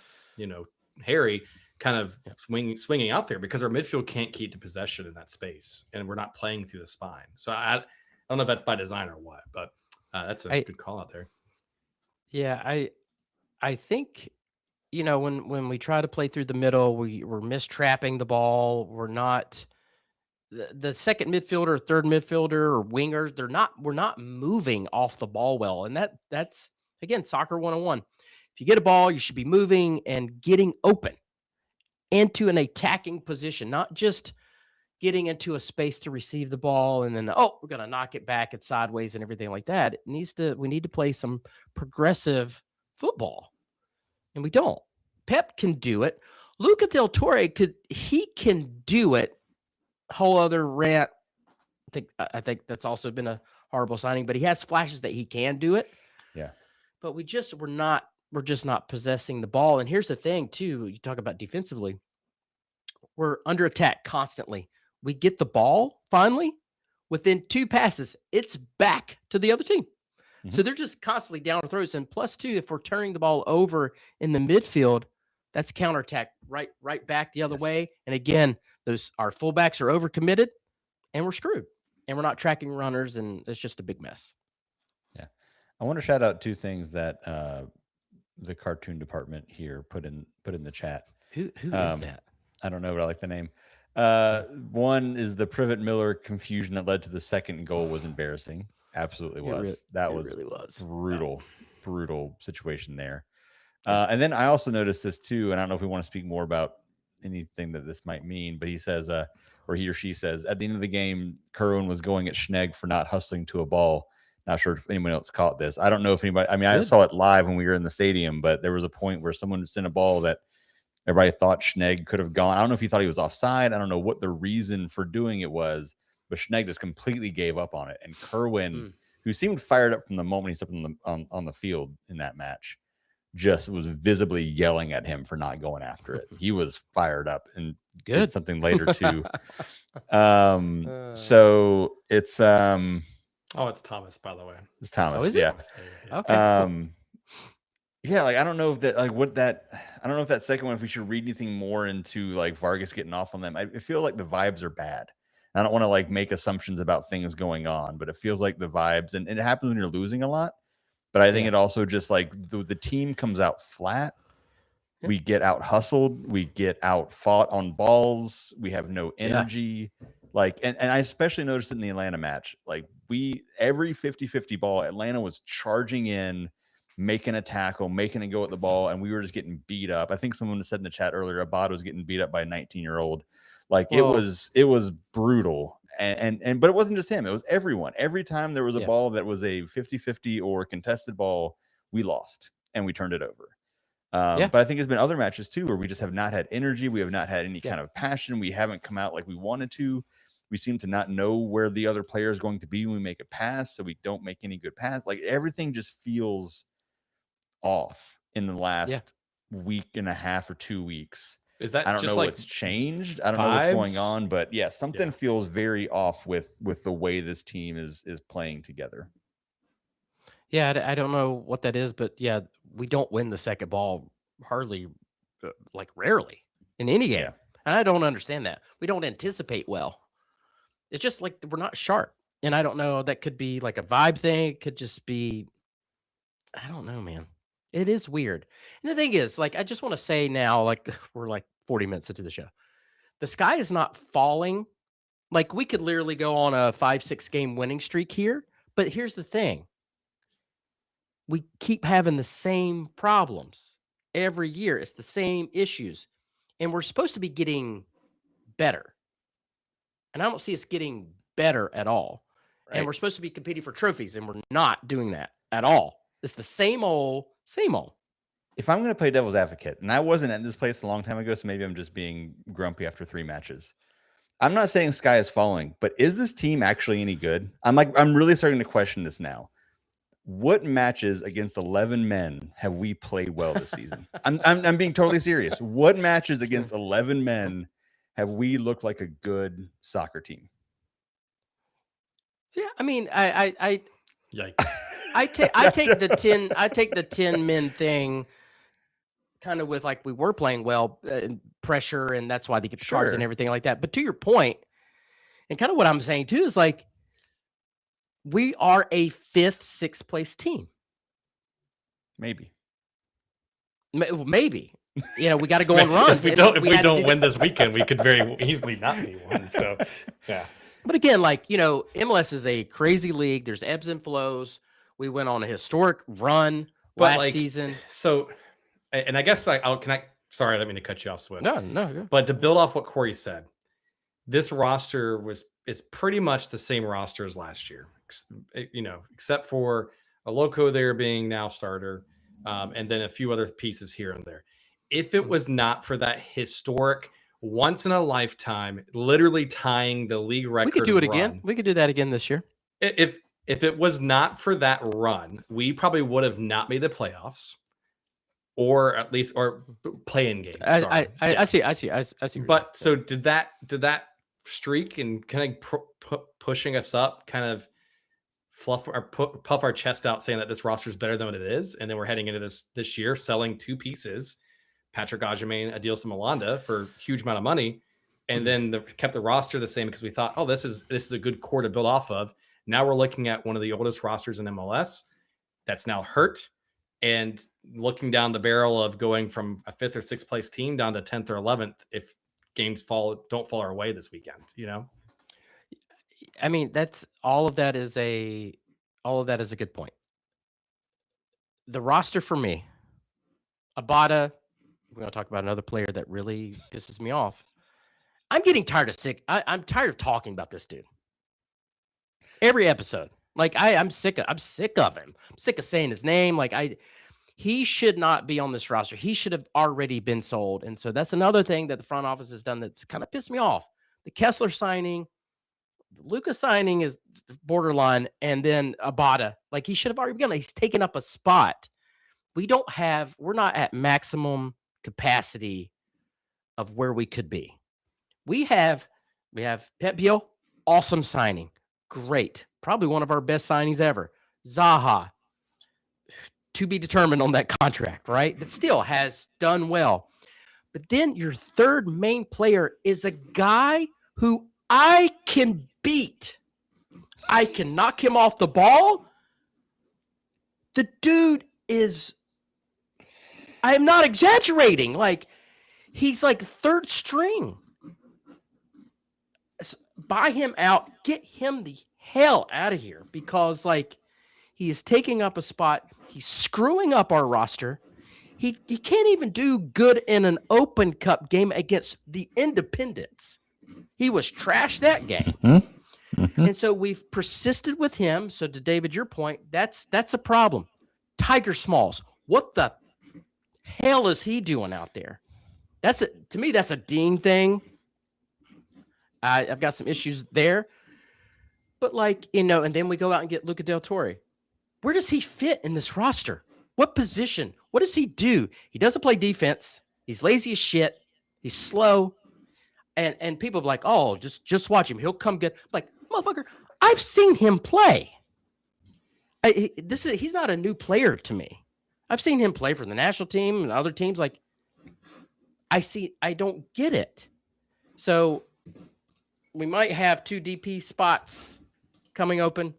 Harry kind of swinging out there, because our midfield can't keep the possession in that space, and we're not playing through the spine. So I don't know if that's by design or what, but that's a good call out there. Yeah, I think, when we try to play through the middle, we're mistrapping the ball. We're not the second midfielder, third midfielder, or wingers. We're not moving off the ball well, and that's again soccer 101. If you get a ball, you should be moving and getting open into an attacking position, not just getting into a space to receive the ball and then we're gonna knock it back and sideways and everything like that. We need to play some progressive football, and we don't. Pep can do it. Luca Del Torre can do it. Whole other rant. I think that's also been a horrible signing, but he has flashes that he can do it. Yeah. But we're just not possessing the ball. And here's the thing too, you talk about defensively. We're under attack constantly. We get the ball finally within 2 passes, it's back to the other team. So they're just constantly down our throats. And plus, too, if we're turning the ball over in the midfield, that's counterattack right back the other way. And again, our fullbacks are overcommitted, and we're screwed. And we're not tracking runners, and it's just a big mess. Yeah, I want to shout out 2 things that the cartoon department here put in the chat. Who is that? I don't know, but I like the name. One is the Privet Miller confusion that led to the second goal was embarrassing. Absolutely was. That was really was brutal situation there. And then I also noticed this too, and I don't know if we want to speak more about anything that this might mean, but he says, or he or she says, at the end of the game, Kerwin was going at Schnegg for not hustling to a ball. Not sure if anyone else caught this. I don't know if anybody, I mean, I saw it live when we were in the stadium, but there was a point where someone sent a ball that everybody thought Schnegg could have gone. I don't know if he thought he was offside. I don't know what the reason for doing it was, but Schnegg just completely gave up on it. And Kerwin, who seemed fired up from the moment he stepped on the field in that match, just was visibly yelling at him for not going after it. He was fired up and did something later too. So it's it's Thomas, by the way. It's Thomas. Oh, is yeah. It? Okay. Yeah, like I don't know if that I don't know if that second one, if we should read anything more into like Vargas getting off on them. I feel like the vibes are bad. I don't want to like make assumptions about things going on, but it feels like the vibes, and it happens when you're losing a lot. But I think it also just like the team comes out flat. Yeah. We get out hustled. We get out fought on balls. We have no energy. Yeah. Like, and I especially noticed it in the Atlanta match. Like every 50-50 ball, Atlanta was charging in, making a tackle, making it go at the ball, and we were just getting beat up. I think someone said in the chat earlier, Abada was getting beat up by a 19-year-old. Like it was brutal. And but it wasn't just him, it was everyone. Every time there was a ball that was a 50-50 or contested ball, we lost and we turned it over. But I think there's been other matches too where we just have not had energy, we have not had any kind of passion, we haven't come out like we wanted to. We seem to not know where the other player is going to be when we make a pass, so we don't make any good pass. Like everything just feels off in the last week and a half or 2 weeks. Is that I don't just know like what's changed. I don't know what's going on, but something feels very off with the way this team is playing together. Yeah, I don't know what that is, but we don't win the second ball hardly, like rarely in any game. And I don't understand that. We don't anticipate well. It's just like we're not sharp. And I don't know, that could be like a vibe thing. It could just be, I don't know, man. It is weird. And the thing is, like, I just want to say now, like, we're like 40 minutes into the show. The sky is not falling. Like, we could literally go on a 5-6 game winning streak here. But here's the thing. We keep having the same problems every year. It's the same issues. And we're supposed to be getting better. And I don't see us getting better at all. Right. And we're supposed to be competing for trophies, and we're not doing that at all. It's the same old. If I'm going to play devil's advocate, and I wasn't at this place a long time ago, so maybe I'm just being grumpy after 3 matches. I'm not saying sky is falling, but is this team actually any good? I'm really starting to question this now. What matches against 11 men have we played well this season? I'm being totally serious. What matches against 11 men have we looked like a good soccer team? Yeah, I mean, I yikes. I take the 10 men thing kind of with like we were playing well and pressure, and that's why they get the cards and everything like that. But to your point, and kind of what I'm saying too is like we are a 5th, 6th place team. Maybe. You know, we got to go on runs. If we don't win this weekend, we could very easily not be one. So, yeah. But again, like, you know, MLS is a crazy league. There's ebbs and flows. We went on a historic run last season. So, and I guess sorry, I didn't mean to cut you off, Swift. No. But to build off what Corey said, this roster is pretty much the same roster as last year, you know, except for a Loco there being now starter, and then a few other pieces here and there. If it was not for that historic, once in a lifetime, literally tying the league record, we could do it again. We could do that again this year. If it was not for that run, we probably would have not made the playoffs, or at least play-in game. I see. But so did that streak and kind of pushing us up, kind of puff our chest out, saying that this roster is better than what it is, and then we're heading into this year selling two pieces. Patrick Agyemang, Adilson Malanda for a huge amount of money, and then kept the roster the same because we thought, oh, this is a good core to build off of. Now we're looking at one of the oldest rosters in MLS that's now hurt, and looking down the barrel of going from a 5th or 6th place team down to 10th or 11th if games don't fall our way this weekend. You know, I mean, all of that is a good point. The roster for me, Abada. We're going to talk about another player that really pisses me off. I'm getting tired of I'm tired of talking about this dude. Every episode. Like, I'm sick of him. I'm sick of saying his name. Like, he should not be on this roster. He should have already been sold. And so that's another thing that the front office has done that's kind of pissed me off. The Kessler signing, the Lucas signing is borderline, and then Abada. Like, he should have already begun. He's taken up a spot. We're not at maximum capacity of where we could be. We have Pep Biel, awesome signing. Great. Probably one of our best signings ever. Zaha, to be determined on that contract, right? But still has done well. But then your third main player is a guy who I can beat. I can knock him off the ball. The dude is, I'm not exaggerating. Like, he's like third string. Buy him out. Get him the hell out of here, because like, he is taking up a spot. He's screwing up our roster. He can't even do good in an Open Cup game against the Independents. He was trash that game. And so we've persisted with him. So to David, your point, that's a problem. Tiger Smalls, what the hell is he doing out there? To me, that's a Dean thing. I've got some issues there. But like, you know, and then we go out and get Luca Del Torre. Where does he fit in this roster? What position? What does he do? He doesn't play defense. He's lazy as shit. He's slow. And people are like, oh, just watch him. He'll come good. I'm like, motherfucker, I've seen him play. He's not a new player to me. I've seen him play for the national team and other teams. Like, I don't get it. So we might have 2 DP spots coming open,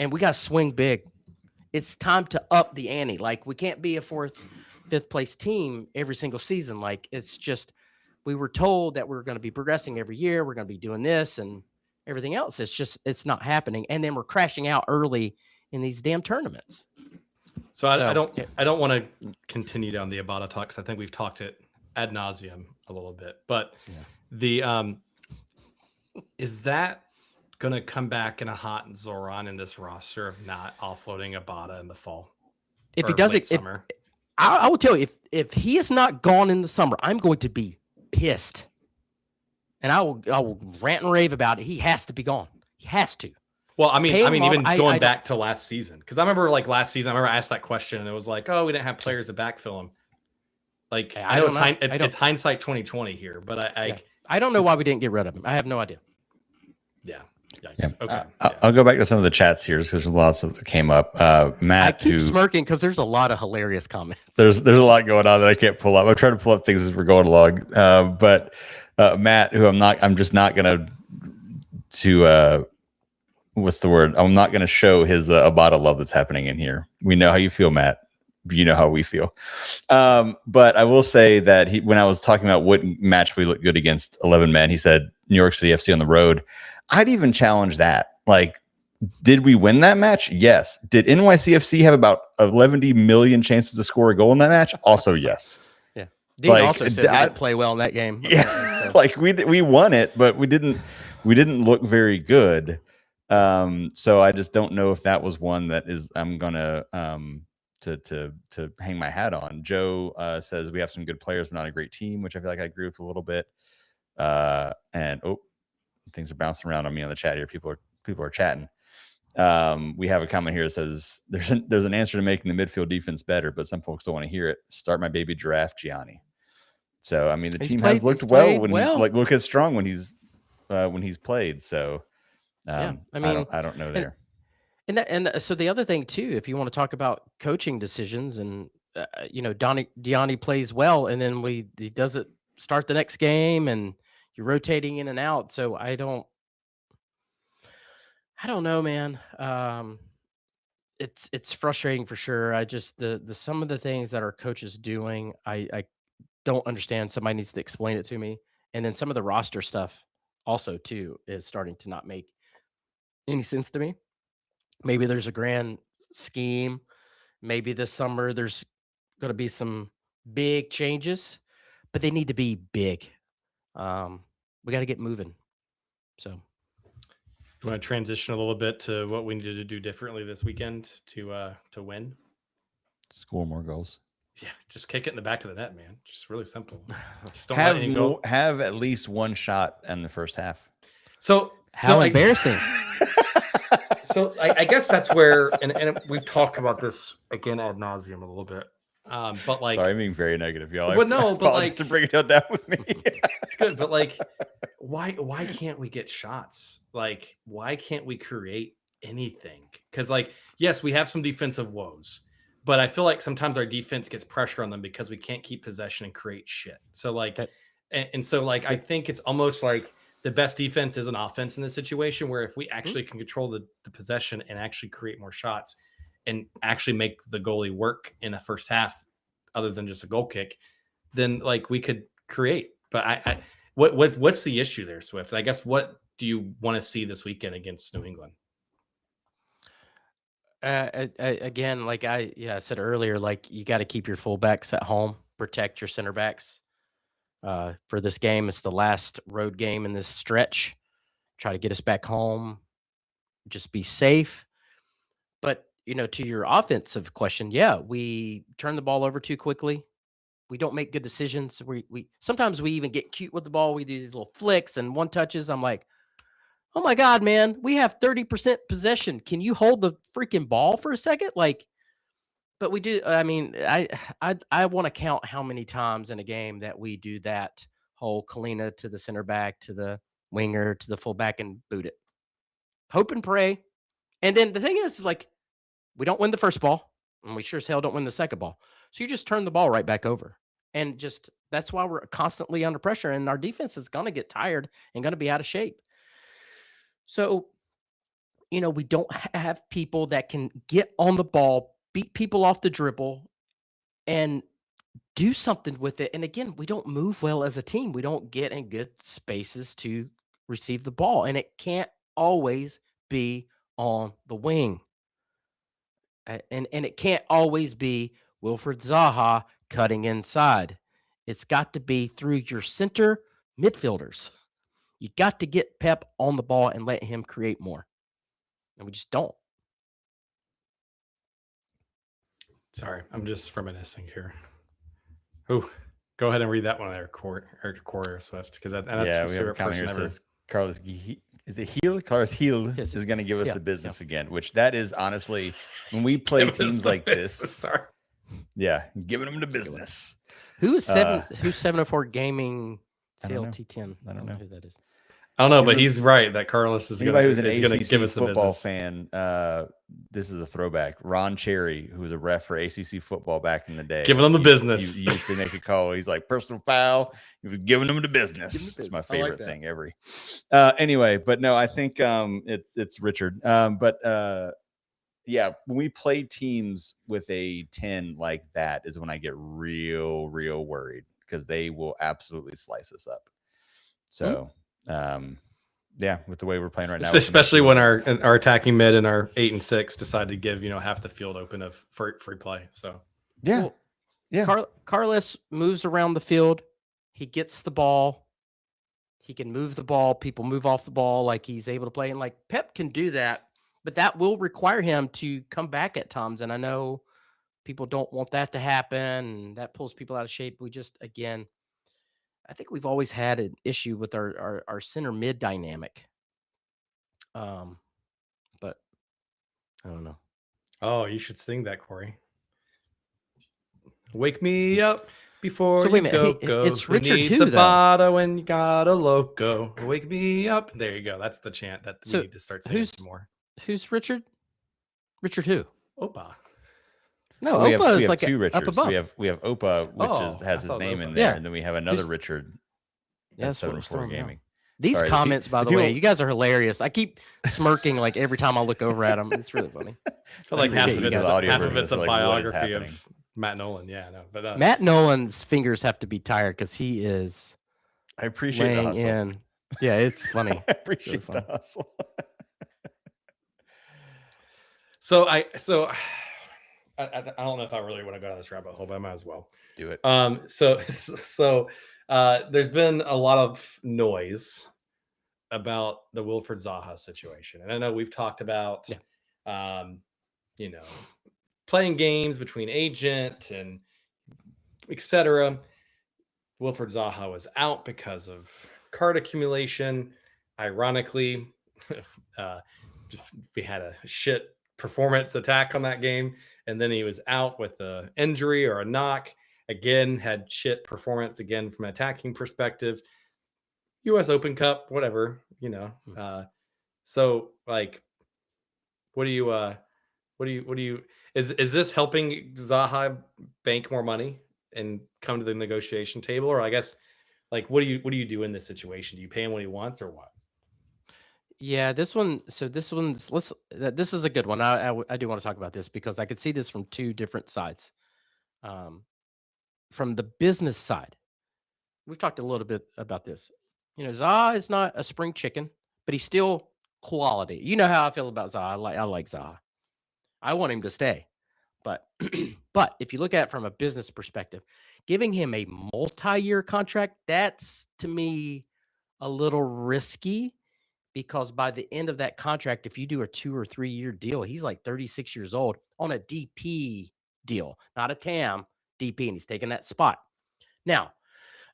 and we got to swing big. It's time to up the ante. Like, we can't be a 4th, 5th place team every single season. Like, it's just, we were told that we're going to be progressing every year. We're going to be doing this and everything else. It's not happening. And then we're crashing out early in these damn tournaments. So I don't want to continue down the Abada talk, because I think we've talked it ad nauseum a little bit. But is that going to come back in a hot and Zoran in this roster of not offloading Abada in the fall? If he does it, summer? I will tell you, if he is not gone in the summer, I'm going to be pissed. And I will rant and rave about it. He has to be gone. He has to. Well, I mean, even going back to last season, because I remember like last season, I remember I asked that question, and it was like, oh, we didn't have players to backfill him. Like, I know it's hindsight 2020 here, but I don't know why we didn't get rid of him. I have no idea. Yeah. Okay. I'll go back to some of the chats here because there's lots of that came up. Matt, I keep smirking because there's a lot of hilarious comments. There's a lot going on that I can't pull up. I'm trying to pull up things as we're going along. But Matt, who I'm just not gonna what's the word? I'm not gonna show his Abada love that's happening in here. We know how you feel, Matt. you know how we feel. But I will say that when I was talking about what match we look good against 11 men, he said New York City FC on the road. I'd even challenge that. Like, did we win that match? Yes. Did NYCFC have about 11 million chances to score a goal in that match? Also, yes. Yeah. Dean Like, also said we didn't play well in that game. Yeah, like we won it, but we didn't look very good. So I just don't know if that was one that is I'm gonna to hang my hat on. Joe says we have some good players, but not a great team, which I feel like I agree with a little bit. And things are bouncing around on me on the chat here. People are chatting. We have a comment here that says there's an answer to making the midfield defense better, but some folks don't want to hear it. Start my baby Giraffe Gianni. So I mean, the team has looked well when look at Strong when he's played. So yeah, I mean, I don't know there. So the other thing too, if you want to talk about coaching decisions, and Diani plays well, and then he doesn't start the next game, and you're rotating in and out. So I don't know, man. It's frustrating for sure. I just the some of the things that our coach is doing, I don't understand. Somebody needs to explain it to me. And then some of the roster stuff also too is starting to not make any sense to me. Maybe there's a grand scheme. Maybe this summer there's going to be some big changes, but they need to be big. We got to get moving. So you want to transition a little bit to what we needed to do differently this weekend to win? Score more goals. Yeah, just kick it in the back of the net, man. Just really simple. Just don't have at least one shot in the first half. So embarrassing. So I guess that's where, and we've talked about this again ad nauseum a little bit. But like, sorry, I'm being very negative, y'all. But no, but like to bring it down with me. It's good, but like, why can't we get shots? Like, why can't we create anything? Because like, yes, we have some defensive woes. But I feel like sometimes our defense gets pressure on them because we can't keep possession and create shit. So like, and so like, I think it's almost like the best defense is an offense in this situation where if we actually can control the possession and actually create more shots and actually make the goalie work in a first half, other than just a goal kick, then like we could create. But what's the issue there, Swift? I guess what do you want to see this weekend against New England? Again, like I said earlier, like you got to keep your fullbacks at home, protect your center backs. For this game, it's the last road game in this stretch. Try to get us back home. Just be safe. But to your offensive question, yeah, we turn the ball over too quickly. We don't make good decisions. We sometimes we even get cute with the ball. We do these little flicks and one touches. I'm like, oh my God, man, we have 30% possession. Can you hold the freaking ball for a second? Like, but we do. I mean, I want to count how many times in a game that we do that whole Kalina to the center back, to the winger, to the fullback and boot it. Hope and pray. And then the thing is like, we don't win the first ball and we sure as hell don't win the second ball. So you just turn the ball right back over. And just, that's why we're constantly under pressure and our defense is going to get tired and going to be out of shape. So, we don't have people that can get on the ball, beat people off the dribble, and do something with it. And again, we don't move well as a team. We don't get in good spaces to receive the ball. And it can't always be on the wing. And it can't always be Wilfred Zaha cutting inside. It's got to be through your center midfielders. You got to get Pep on the ball and let him create more. And we just don't. Sorry, I'm just reminiscing here. Oh, go ahead and read that one there, Corey or Swift, because that's my favorite person ever. Carlos, is it Heel? Carlos Heel is going to give us the business again, which that is honestly, when we play teams like this. Sorry. Yeah, giving them the business. Who's 704 Gaming CLT10? I don't know who that is. I don't know, but he's right that Carlos is going to give us the football business. Fan. This is a throwback. Ron Cherry, who was a ref for ACC football back in the day, giving them the business. He used to make a call. He's like, personal foul. He was giving them the business. It's my favorite thing ever. Anyway, but no, I think it's Richard. But yeah, when we play teams with a 10 like that is when I get real worried, because they will absolutely slice us up. So, yeah, with the way we're playing right now, with the especially when midfield, our attacking mid and our 8 and 6 decide to give half the field open of free play. So yeah, Well, yeah, Carlos moves around the field. He gets the ball. He can move the ball. People move off the ball. Like, he's able to play. And like, Pep can do that, but that will require him to come back at times. And I know people don't want that to happen, and that pulls people out of shape. We just, again, I think we've always had an issue with our center mid dynamic. But I don't know. oh, you should sing that, Corey. Wake me up before So wait a you minute, go. it's Who Richard needs who, a though? bada when you got a loco? Wake me up. There you go. That's the chant that So we need to start singing some more. Who's Richard? Richard who? Opa. No, we Opa is have like two up Richards. above. We have Opa, which Oh, I has his thought name Opa. in there, Yeah. and then we have another Who's- Richard. Yeah, That's that's what we're 7-4 throwing out. gaming. These Sorry, comments, by the the way, people- you guys are hilarious. I keep smirking like every time I look over at them. It's really funny. I feel like half appreciate of you it's guys. Audio half of version it's is a like, what is biography happening? of Matt Nolan. Yeah, no, but Matt Nolan's fingers have to be tired because he is I appreciate the laying hustle. in. Yeah, it's funny. I appreciate funny. the hustle. so I don't know if I really want to go down this rabbit hole, but I might as well. Do it. So there's been a lot of noise about the Wilfred Zaha situation, and I know we've talked about, playing games between agent and etc. Wilfred Zaha was out because of card accumulation. Ironically, we had a shit performance attack on that game, and then he was out with an injury or a knock. Again, had shit performance again from an attacking perspective. U.S. Open Cup, whatever, so like, what do you? Is this helping Zaha bank more money and come to the negotiation table, or I guess, like, what do you do in this situation? Do you pay him what he wants, or what? Yeah, this one's this is a good one. I do want to talk about this because I could see this from two different sides. From the business side, we've talked a little bit about this. Zaha is not a spring chicken, but he's still quality. You know how I feel about Zaha. I like Zaha. I want him to stay. But but if you look at it from a business perspective, giving him a multi-year contract, that's to me a little risky, because by the end of that contract, if you do a 2 or 3 year deal, he's like 36 years old on a DP deal, not a TAM DP, and he's taking that spot. Now,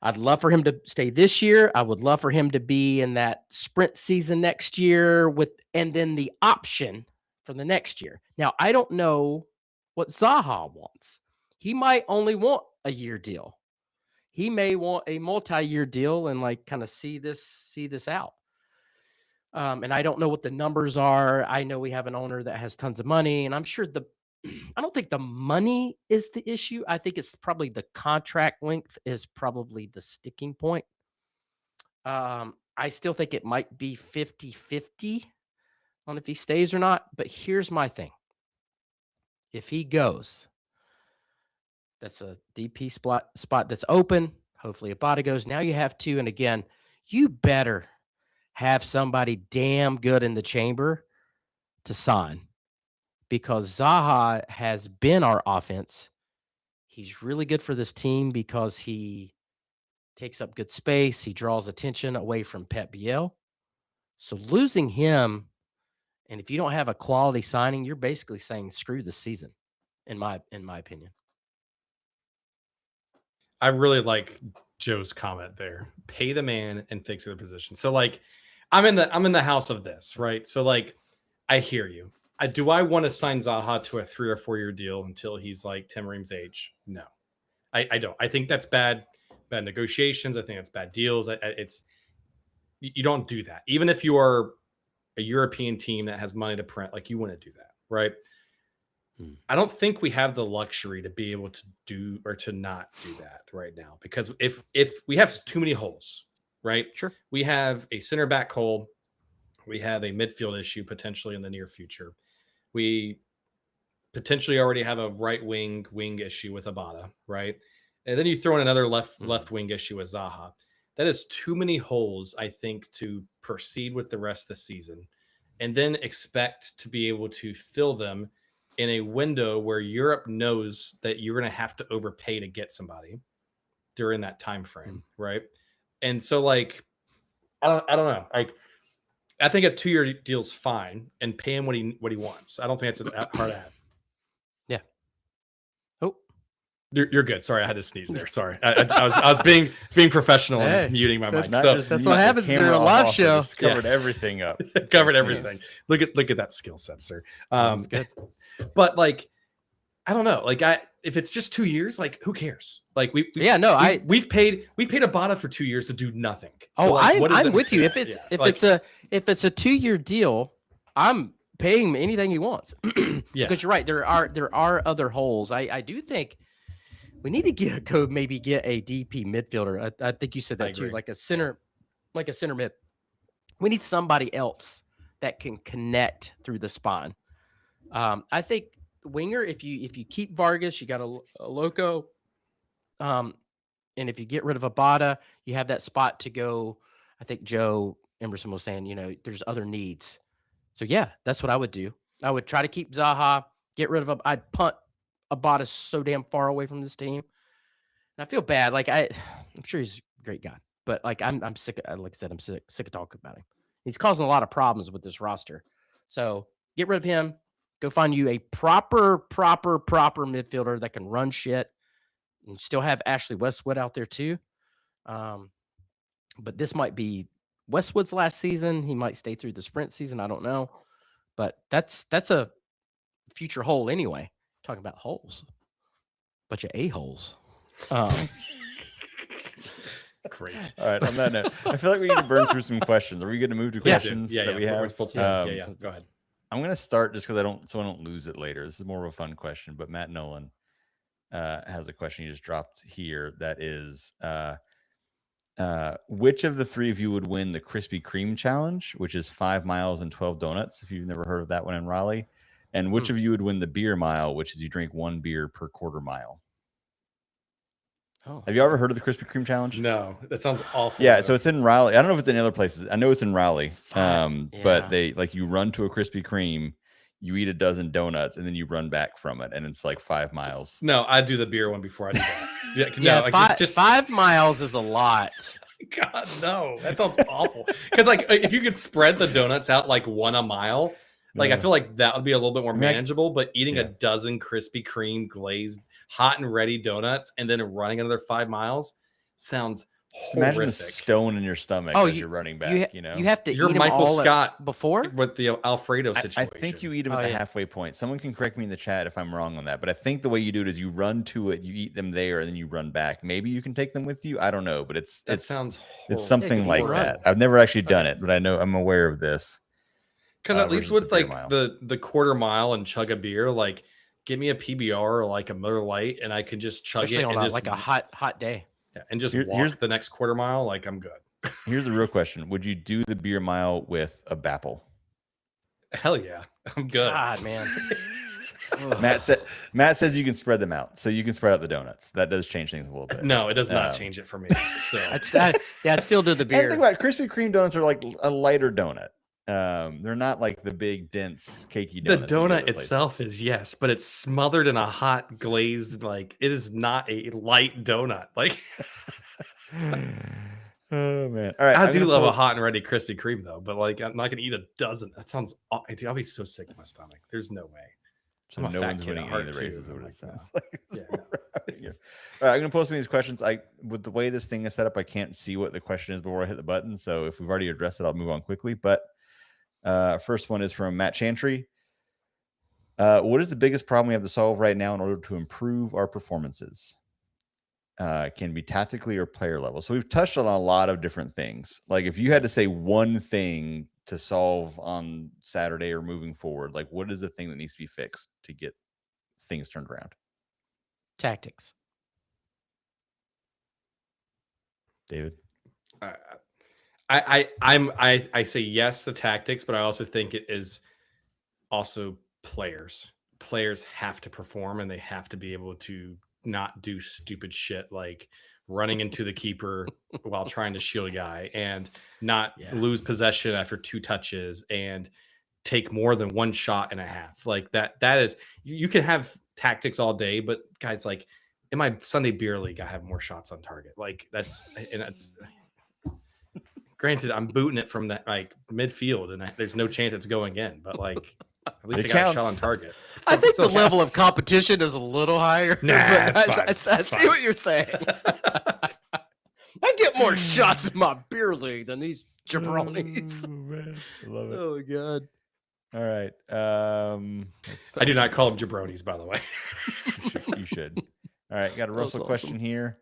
I'd love for him to stay this year. I would love for him to be in that sprint season next year and then the option for the next year. Now, I don't know what Zaha wants. He might only want a year deal. He may want a multi-year deal and like kind of see this out. And I don't know what the numbers are. I know we have an owner that has tons of money, and I'm sure I don't think the money is the issue. I think it's probably the contract length is probably the sticking point. I still think it might be 50-50 on if he stays or not. But here's my thing. If he goes, that's a DP spot that's open. Hopefully Abada goes. Now you have two. And again, you better have somebody damn good in the chamber to sign, because Zaha has been our offense. He's really good for this team because he takes up good space. He draws attention away from Pep Biel. So losing him, and if you don't have a quality signing, you're basically saying screw the season, in my opinion. I really like Joe's comment there. Pay the man and fix the position. So like, I'm in the house of this, right? So like, I hear you. Do I want to sign Zaha to a 3 or 4 year deal until he's like Tim Ream's age? No, I don't. I think that's bad negotiations. I think that's bad deals. You don't do that. Even if you are a European team that has money to print, like, you want to do that, right? I don't think we have the luxury to be able to do or to not do that right now, because if we have too many holes, right? Sure. We have a center back hole. We have a midfield issue potentially in the near future. We potentially already have a right wing issue with Abada, right? And then you throw in another left wing issue with Zaha. That is too many holes, I think, to proceed with the rest of the season, and then expect to be able to fill them in a window where Europe knows that you're going to have to overpay to get somebody during that time frame, right? And so, like, I don't know. Like, I think a 2-year deal's fine, and pay him what he wants. I don't think it's a hard ad. Yeah. Oh, you're good. Sorry, I had to sneeze there. Sorry, I was being professional and muting my mic. So that's what happens during a live show. Just covered everything up. Covered everything. Look at that skill set, sir. That's good. But like, I don't know. Like, if it's just 2 years, like, who cares? Like, we've paid Abada for 2 years to do nothing. So, I'm with you. If it's if it's a 2-year deal, I'm paying him anything he wants. Because you're right. There are other holes. I do think we need to maybe get a DP midfielder. I think you said that too, like a center mid. We need somebody else that can connect through the spine. I think winger, if you keep Vargas, you got a Loco. And if you get rid of Abada, you have that spot to go. I think Joe Emerson was saying, there's other needs. So yeah, that's what I would do. I would try to keep Zaha, get rid of I'd punt Abada so damn far away from this team. And I feel bad. Like I'm sure he's a great guy, but like I'm sick. Like I said, I'm sick of talking about him. He's causing a lot of problems with this roster. So get rid of him. Go find you a proper midfielder that can run shit. And still have Ashley Westwood out there too. But this might be Westwood's last season. He might stay through the sprint season. I don't know. But that's a future hole anyway. Talking about holes. Bunch of a-holes. Great. All right. On that note, I feel like we need to burn through some questions. Are we going to move to questions that we have? Go ahead. I'm going to start just because I don't lose it later. This is more of a fun question, but Matt Nolan has a question he just dropped here. That is, which of the three of you would win the Krispy Kreme challenge, which is 5 miles and 12 donuts, if you've never heard of that one in Raleigh? And which of you would win the beer mile, which is you drink 1 beer per quarter mile? Oh, have you ever heard of the Krispy Kreme challenge? No, that sounds awful. Yeah, so it's in Raleigh. I don't know if it's in other places. I know it's in Raleigh. But they you run to a Krispy Kreme, you eat a dozen donuts, and then you run back from it, and it's like 5 miles. No, I do the beer one before I do that. Just 5 miles is a lot. God, no, that sounds awful. Because if you could spread the donuts out like one a mile, I feel like that would be a little bit more manageable. But eating a dozen Krispy Kreme glazed, hot and ready donuts and then running another 5 miles sounds horrific. Imagine the stone in your stomach as you're running back. You have to. You're eat Michael them all Scott before with the Alfredo situation. I think you eat them at the halfway point. Someone can correct me in the chat if I'm wrong on that, but I think the way you do it is you run to it, you eat them there, and then you run back. Maybe you can take them with you. I don't know, but it sounds horrible. It's something like that. I've never actually done it, but I'm aware of this. Because at least with the quarter mile and chug a beer, give me a PBR or a Miller Lite, and I could just chug it on and a hot day. Yeah, and just walk the next quarter mile. I'm good. Here's the real question: would you do the beer mile with a Bapple? Hell yeah, I'm good. God, man. Matt says you can spread them out, so you can spread out the donuts. That does change things a little bit. No, it does not change it for me. Still, I'd still do the beer. And think about it, Krispy Kreme donuts are like a lighter donut. They're not like the big, dense, cakey donuts. The donut itself is but it's smothered in a hot glazed. It is not a light donut. Oh man! All right, I do love a hot and ready Krispy Kreme though, but I'm not gonna eat a dozen. That sounds. I'll be so sick in my stomach. There's no way. So no one's winning any of the races. Is what it sounds like. Yeah. All right, I'm gonna post me these questions. With the way this thing is set up, I can't see what the question is before I hit the button. So if we've already addressed it, I'll move on quickly. But first one is from Matt Chantry. What is the biggest problem we have to solve right now in order to improve our performances? Can be tactically or player level. So we've touched on a lot of different things. If you had to say one thing to solve on Saturday or moving forward, what is the thing that needs to be fixed to get things turned around? Tactics. David? I say yes to tactics, but I also think it is also players. players have to perform and they have to be able to not do stupid shit like running into the keeper while trying to shield a guy and not lose possession after 2 touches and take more than 1 shot and a half. Like that is, you can have tactics all day, but guys, like in my Sunday beer league, I have more shots on target. Like that's granted, I'm booting it from that like midfield and there's no chance it's going in, but like at least I got a shot on target. I think the level of competition is a little higher. Nah, I see what you're saying. I get more shots in my beer league than these jabronis. Oh, man. I love it. Oh god. All right. I do not call them jabronis, by the way. You should. All right. Got a Russell awesome. question here.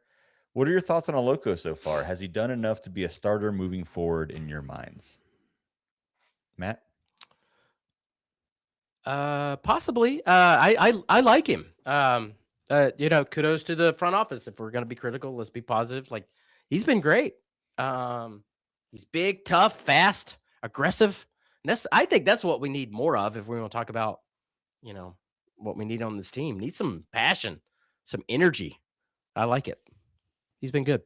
What are your thoughts on Aloko so far? Has he done enough to be a starter moving forward in your minds? Matt? Possibly. I like him. Kudos to the front office. If we're gonna be critical, let's be positive. Like he's been great. He's big, tough, fast, aggressive. And I think that's what we need more of if we want to talk about, what we need on this team. Need some passion, some energy. I like it. He's been good.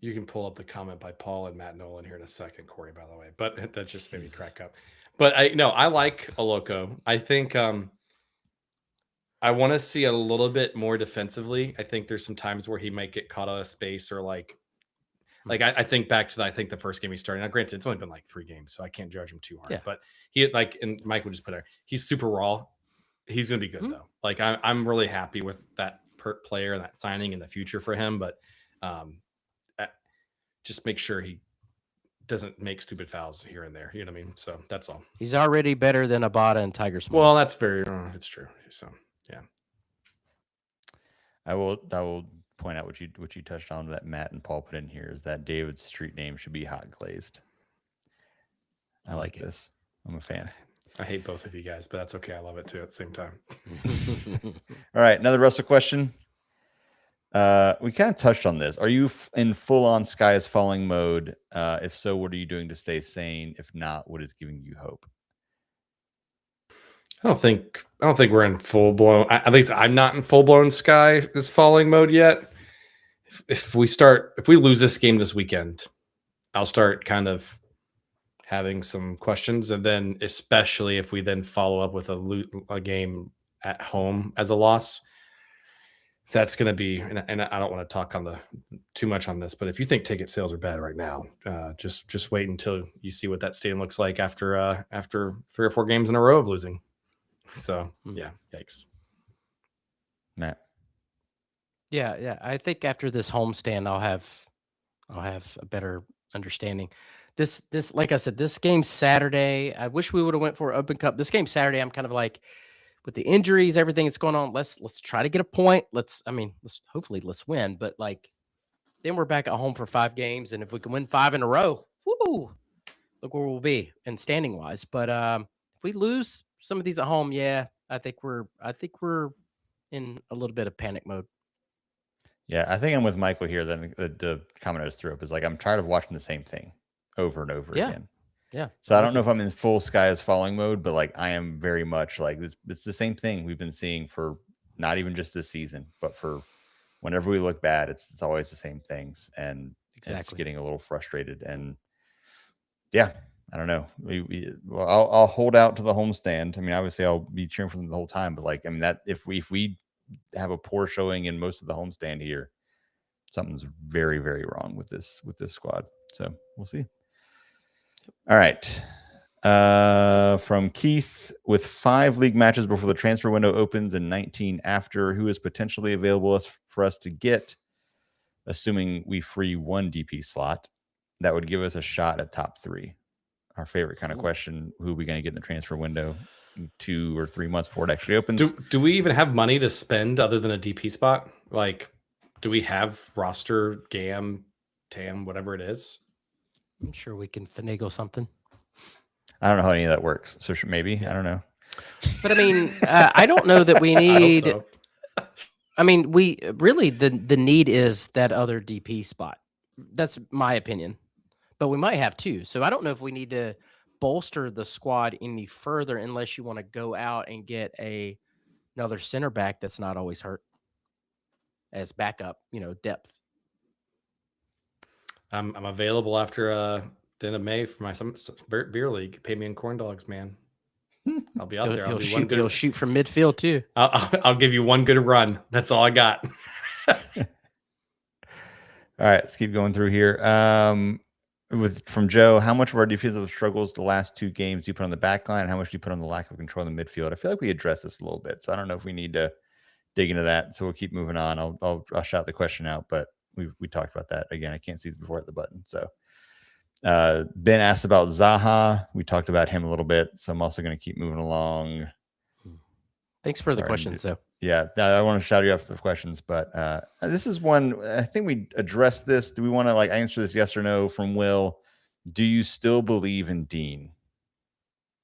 You can pull up the comment by Paul and Matt Nolan here in a second, Corey, by the way. But that just made me crack up. But I like Aloko. I think I want to see a little bit more defensively. I think there's some times where he might get caught out of space or like I think back to the first game he started. Now, granted, it's only been like 3 games, so I can't judge him too hard. Yeah. But he and Mike would just put there. He's super raw. He's gonna be good though. Like I'm really happy with that player and that signing in the future for him. But just make sure he doesn't make stupid fouls here and there. You know what I mean? So that's all. He's already better than Abada and Tiger Smalls. Well, that's it's true. So yeah. I will point out what you touched on that Matt and Paul put in here is that David's street name should be Hot Glazed. I like this. I'm a fan. I hate both of you guys, but that's okay. I love it too at the same time. All right, another Russell question. We kind of touched on this. Are you in full-on sky is falling mode? If so, what are you doing to stay sane? If not, what is giving you hope? I don't think we're in full blown. At least I'm not in full blown sky is falling mode yet. If we lose this game this weekend, I'll start kind of having some questions, and then especially if we then follow up with a game at home as a loss, that's going to be. And I don't want to talk on too much on this, but if you think ticket sales are bad right now, just wait until you see what that stadium looks like after 3 or 4 games in a row of losing. So yeah, thanks, Matt. Yeah. I think after this homestand, I'll have a better understanding. This, like I said, this game Saturday. I wish we would have went for Open Cup. This game Saturday, I'm kind of like, with the injuries, everything that's going on. Let's try to get a point. Let's hopefully win. But like, then we're back at home for 5 games, and if we can win 5 in a row, woo! Look where we'll be and standing wise. But if we lose some of these at home, I think we're in a little bit of panic mode. Yeah, I think I'm with Michael here. Then the comment I just threw up is like, I'm tired of watching the same thing over and over again. Yeah. So I don't know if I'm in full sky is falling mode, but like I am very much like it's the same thing we've been seeing for not even just this season, but for whenever we look bad, it's always the same things, and it's getting a little frustrated. And yeah, I don't know. I'll hold out to the homestand. I mean, obviously I'll be cheering for them the whole time, but like, I mean, that if we have a poor showing in most of the homestand here, something's very, very wrong with this squad. So we'll see. All right. From Keith, with 5 league matches before the transfer window opens and 19 after, who is potentially available for us to get, assuming we free 1 DP slot, that would give us a shot at top 3? Our favorite kind of question: who are we going to get in the transfer window 2 or 3 months before it actually opens? Do we even have money to spend other than a DP spot? Like, do we have roster, GAM, TAM, whatever it is? I'm sure we can finagle something. I don't know how any of that works. So maybe, I don't know. But I mean, I don't know that we need. I hope so. I mean, we really the need is that other DP spot. That's my opinion. But we might have 2. So I don't know if we need to bolster the squad any further unless you want to go out and get another center back that's not always hurt as backup, depth. I'm available after the end of May for my beer league. Pay me in corn dogs, man. I'll be out there. He'll shoot from midfield too. I'll give you one good run. That's all I got. All right, let's keep going through here. From Joe, how much of our defensive struggles the last 2 games do you put on the back line? How much do you put on the lack of control in the midfield? I feel like we addressed this a little bit, so I don't know if we need to dig into that. So we'll keep moving on. I'll shout the question out, but we talked about that again. I can't see this before at the button. So Ben asked about Zaha. We talked about him a little bit, so I'm also going to keep moving along. Thanks for the questions, though. Yeah, I want to shout you out for the questions, but this is one, I think we addressed this. Do we want to answer this yes or no from Will? Do you still believe in Dean?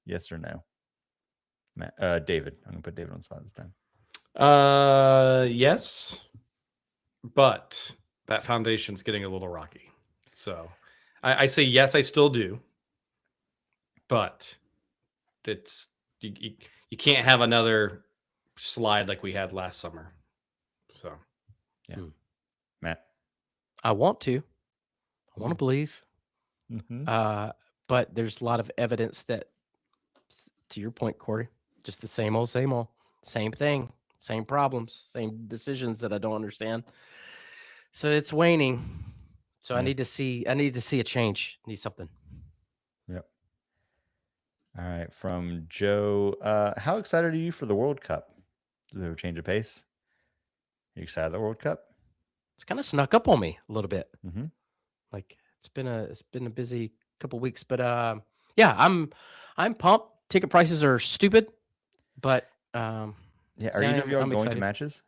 Yes or no? David. I'm going to put David on the spot this time. Yes, but that foundation's getting a little rocky. So I say yes, I still do, but it's you can't have another slide like we had last summer. So yeah. Matt, I want to believe, but there's a lot of evidence that, to your point, Corey, just the same old, same thing, same problems, same decisions that I don't understand. So it's waning. So I need to see a change. I need something. Yep. All right. From Joe, how excited are you for the World Cup? Is there a change of pace? Are you excited about the World Cup? It's kind of snuck up on me a little bit. Mm-hmm. It's been a busy couple weeks, but yeah, I'm pumped. Ticket prices are stupid, but yeah. Are either of y'all going to matches?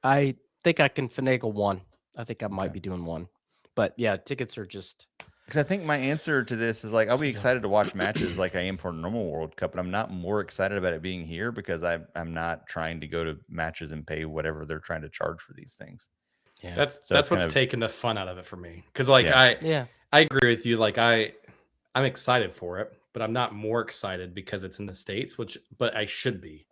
I think I can finagle one. I think I might be doing one, but yeah, tickets are just. Because I think my answer to this is I'll be excited to watch matches like I am for a normal World Cup, but I'm not more excited about it being here because I'm not trying to go to matches and pay whatever they're trying to charge for these things. Yeah, that's what's taking the fun out of it for me. Because I agree with you. I'm excited for it, but I'm not more excited because it's in the States, but I should be.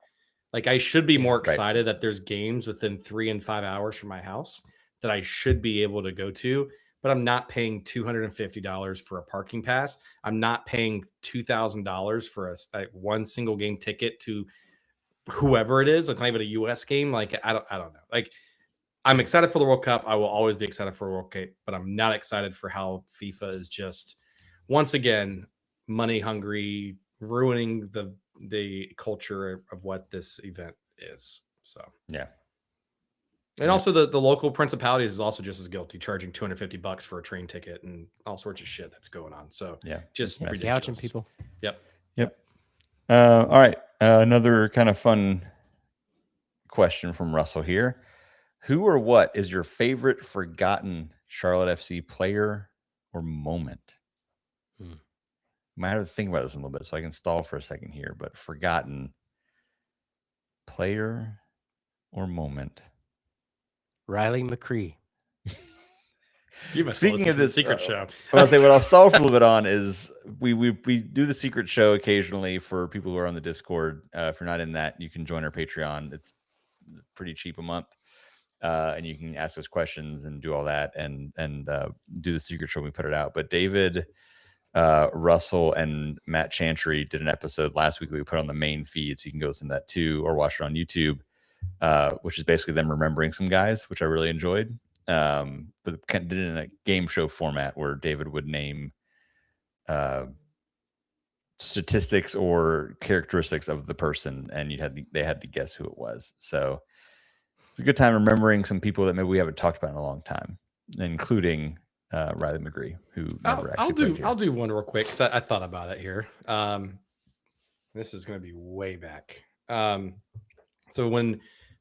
I should be more excited that there's games within 3 and 5 hours from my house that I should be able to go to. But I'm not paying $250 for a parking pass. I'm not paying $2,000 for a one single game ticket to whoever it is. It's not even a U.S. game. I don't know. I'm excited for the World Cup. I will always be excited for the World Cup, but I'm not excited for how FIFA is just once again money hungry, ruining the culture of what this event is. So yeah. And also the local principalities is also just as guilty, charging $250 for a train ticket and all sorts of shit that's going on. So just gouging people. Yep. All right. Another kind of fun question from Russell here. Who or what is your favorite forgotten Charlotte FC player or moment? Might have to think about this a little bit, so I can stall for a second here. But forgotten player or moment. Riley McCree. You must Speaking of this secret show, I'll say what I'll stall for a little bit on is we do the secret show occasionally for people who are on the Discord. If you're not in that, you can join our Patreon. It's pretty cheap a month, and you can ask us questions and do all that and do the secret show when we put it out. But David, Russell, and Matt Chantry did an episode last week that we put on the main feed, so you can go listen to that too or watch it on YouTube. Which is basically them remembering some guys, which I really enjoyed. But kind of did it in a game show format where David would name statistics or characteristics of the person, and they had to guess who it was. So it's a good time remembering some people that maybe we haven't talked about in a long time, including Riley McCree, who never I'll do one real quick because I thought about it here. This is going to be way back. So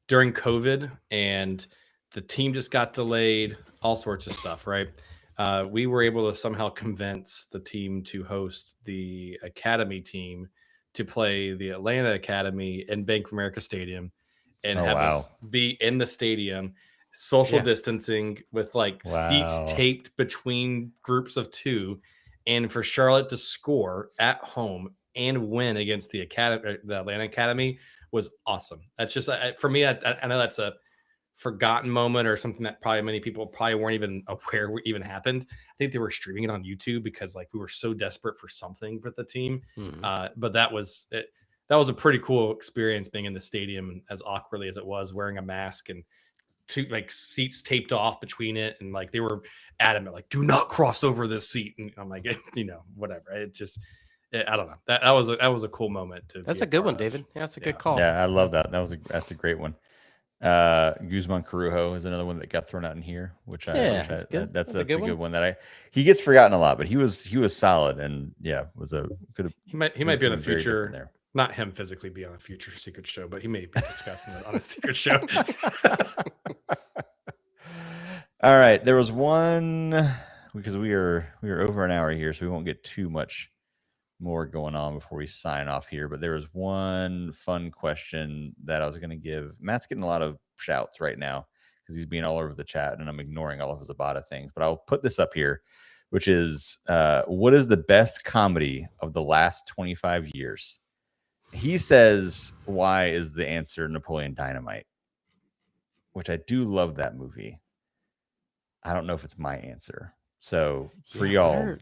during COVID and the team just got delayed, all sorts of stuff, right? We were able to somehow convince the team to host the academy team to play the Atlanta Academy in Bank of America Stadium and us be in the stadium, social distancing with seats taped between groups of 2 and for Charlotte to score at home and win against the Atlanta Academy was awesome. That's just for me. I know that's a forgotten moment or something that probably many people probably weren't even aware even happened. I think they were streaming it on YouTube because like we were so desperate for something for the team. But that was it. That was a pretty cool experience being in the stadium, as awkwardly as it was, wearing a mask and two like seats taped off between it, and like they were adamant, like, do not cross over this seat. And I'm like, whatever. It just, I don't know. That was a cool moment. That's a good one, David. Yeah, that's a good call. Yeah, I love that. That's a great one. Guzman Carujo is another one that got thrown out in here, which that's a good one that he gets forgotten a lot, but he was solid, and he might be on a future there. Not him physically be on a future secret show, but he may be discussing it on a secret show. All right, there was one, because we are over an hour here, so we won't get too much more going on before we sign off here. But there was one fun question that I was going to give. Matt's getting a lot of shouts right now because he's being all over the chat, and I'm ignoring all of his Abada things. But I'll put this up here, which is, what is the best comedy of the last 25 years? He says, why is the answer Napoleon Dynamite? Which I do love that movie. I don't know if it's my answer. So for y'all,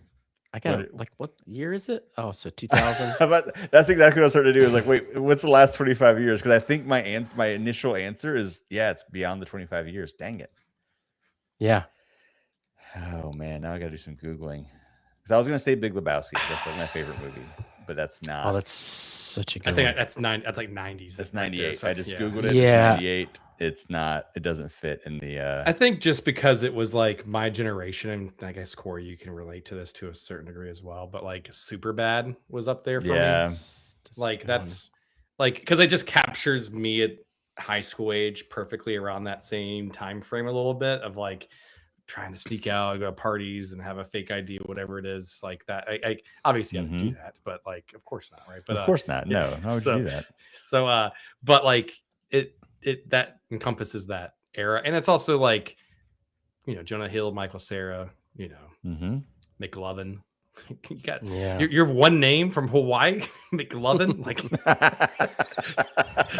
I got it. Like, what year is it? Oh, so 2000. But that's exactly what I was starting to do. Is like, wait, what's the last 25 years? Because I think my initial answer is, it's beyond the 25 years. Dang it. Yeah. Oh man, now I got to do some Googling. Because I was gonna say Big Lebowski. That's like my favorite movie, but that's not. Oh, that's such a good. I think that's like 90s. That's 98. Right, so I just Googled it. Yeah. It's 98. It's not. It doesn't fit in the. I think just because it was like my generation, and I guess Corey, you can relate to this to a certain degree as well. But like Superbad was up there for me. Like that's like, because it just captures me at high school age perfectly around that same time frame a little bit of like trying to sneak out, go to parties and have a fake ID, whatever it is like that. I obviously have to do that, but like, of course not. Right. But of course not. No, how would you do that? So, but like it that encompasses that era. And it's also like, Jonah Hill, Michael Cera, McLovin. You got your one name from Hawaii, McLovin. Like,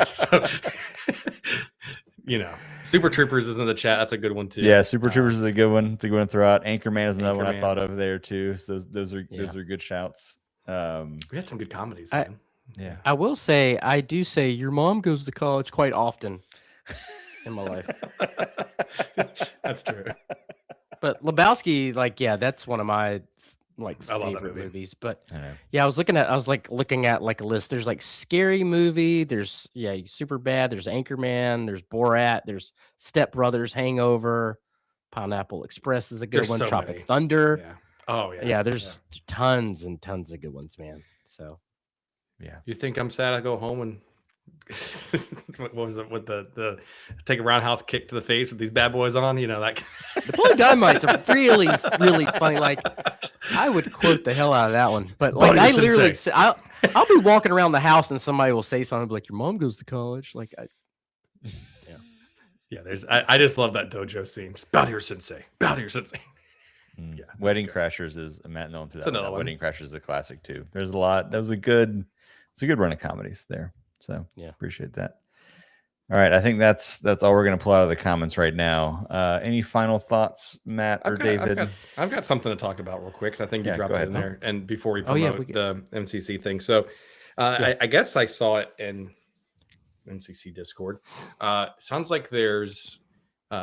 so, Super Troopers is in the chat. That's a good one too. Yeah, Super Troopers is a good one. It's a good one to throw out. Anchorman is another one I thought of there too. So those are good shouts. We had some good comedies, man. I will say, I do say your mom goes to college quite often in my life. That's true. But Lebowski, that's one of my favorite movies. But I was looking at like a list. There's like Scary Movie. There's Superbad. There's Anchorman. There's Borat. There's Step Brothers, Hangover, Pineapple Express is a good one. So Tropic many. Thunder. Yeah. Oh yeah. Yeah. There's tons and tons of good ones, man. So. Yeah. You think I'm sad I go home and what was it with the take a roundhouse kick to the face with these bad boys on? That Napoleon Dynamite's a really, really funny. Like, I would quote the hell out of that one. But like, I literally, I'll be walking around the house and somebody will say something like, "Your mom goes to college." Like, There's I just love that dojo scene. Just bow to your sensei. Bow to your sensei. Yeah. Wedding Crashers is Matt Nolan through that. Another one. Wedding Crashers is a classic too. There's a lot. That was a good run of comedies there. So appreciate that. All right, I think that's all we're going to pull out of the comments right now. Any final thoughts, Matt or David? I've got something to talk about real quick because I think you dropped it in there. And before we promote the MCC thing, so I guess I saw it in MCC Discord. Sounds like there's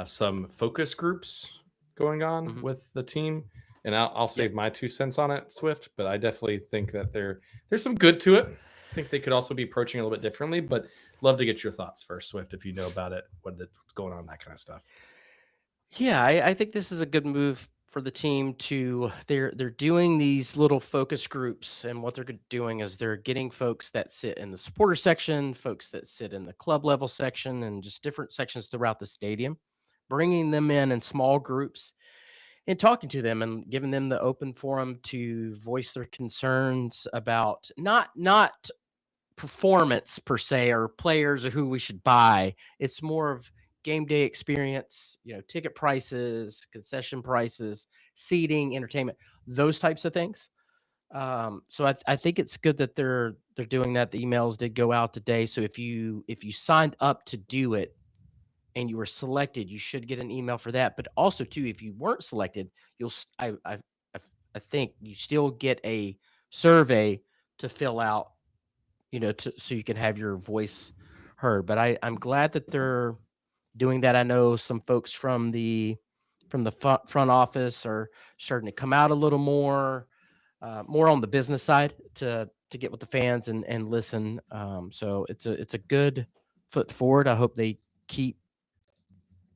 some focus groups going on with the team, and I'll save my 2 cents on it, Swift. But I definitely think that there's some good to it. I think they could also be approaching a little bit differently, but love to get your thoughts first, Swift, if you know about it, what's going on, that kind of stuff. Yeah, I think this is a good move for the team they're doing these little focus groups, and what they're doing is they're getting folks that sit in the supporter section, folks that sit in the club level section, and just different sections throughout the stadium, bringing them in small groups and talking to them and giving them the open forum to voice their concerns about not performance per se or players or who we should buy. It's more of game day experience, ticket prices, concession prices, seating, entertainment, those types of things. So I think it's good that they're doing that. The emails did go out today. So if you signed up to do it and you were selected, you should get an email for that. But also too, if you weren't selected, I think you still get a survey to fill out, so you can have your voice heard. But I'm glad that they're doing that. I know some folks from the front office are starting to come out a little more on the business side to get with the fans and listen. So it's a good foot forward. I hope they keep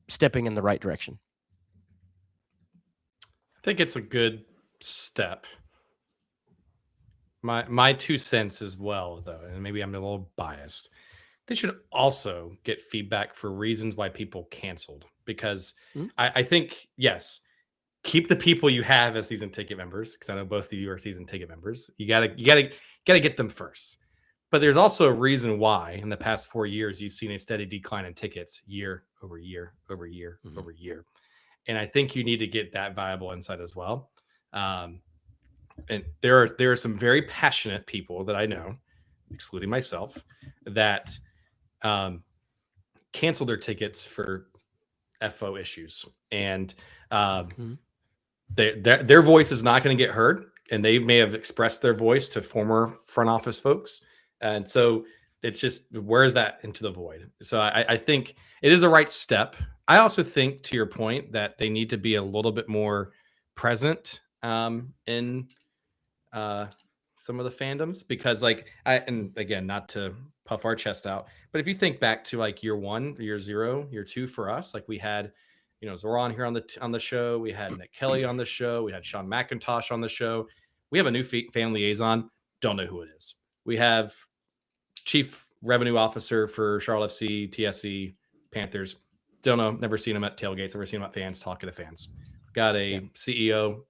stepping in the right direction. I think it's a good step. My 2 cents as well, though, and maybe I'm a little biased. They should also get feedback for reasons why people canceled, because I think, yes, keep the people you have as season ticket members, because I know both of you are season ticket members. You gotta get them first. But there's also a reason why in the past 4 years you've seen a steady decline in tickets year over year over year over year. And I think you need to get that viable insight as well. And there are some very passionate people that I know, excluding myself, that cancel their tickets for FO issues, and their voice is not going to get heard, and they may have expressed their voice to former front office folks, and so it's just, where is that into the void? So I think it is a right step. I also think, to your point, that they need to be a little bit more present in some of the fandoms, because and again, not to puff our chest out, but if you think back to year 1, year 0, year 2 for us, we had, Zoran here on the show, we had Nick Kelly on the show, we had Sean McIntosh on the show. We have a new fan liaison, don't know who it is. We have chief revenue officer for Charlotte FC, TSC, Panthers, don't know, never seen him at tailgates, never seen him at fans, talking to fans. Got a CEO,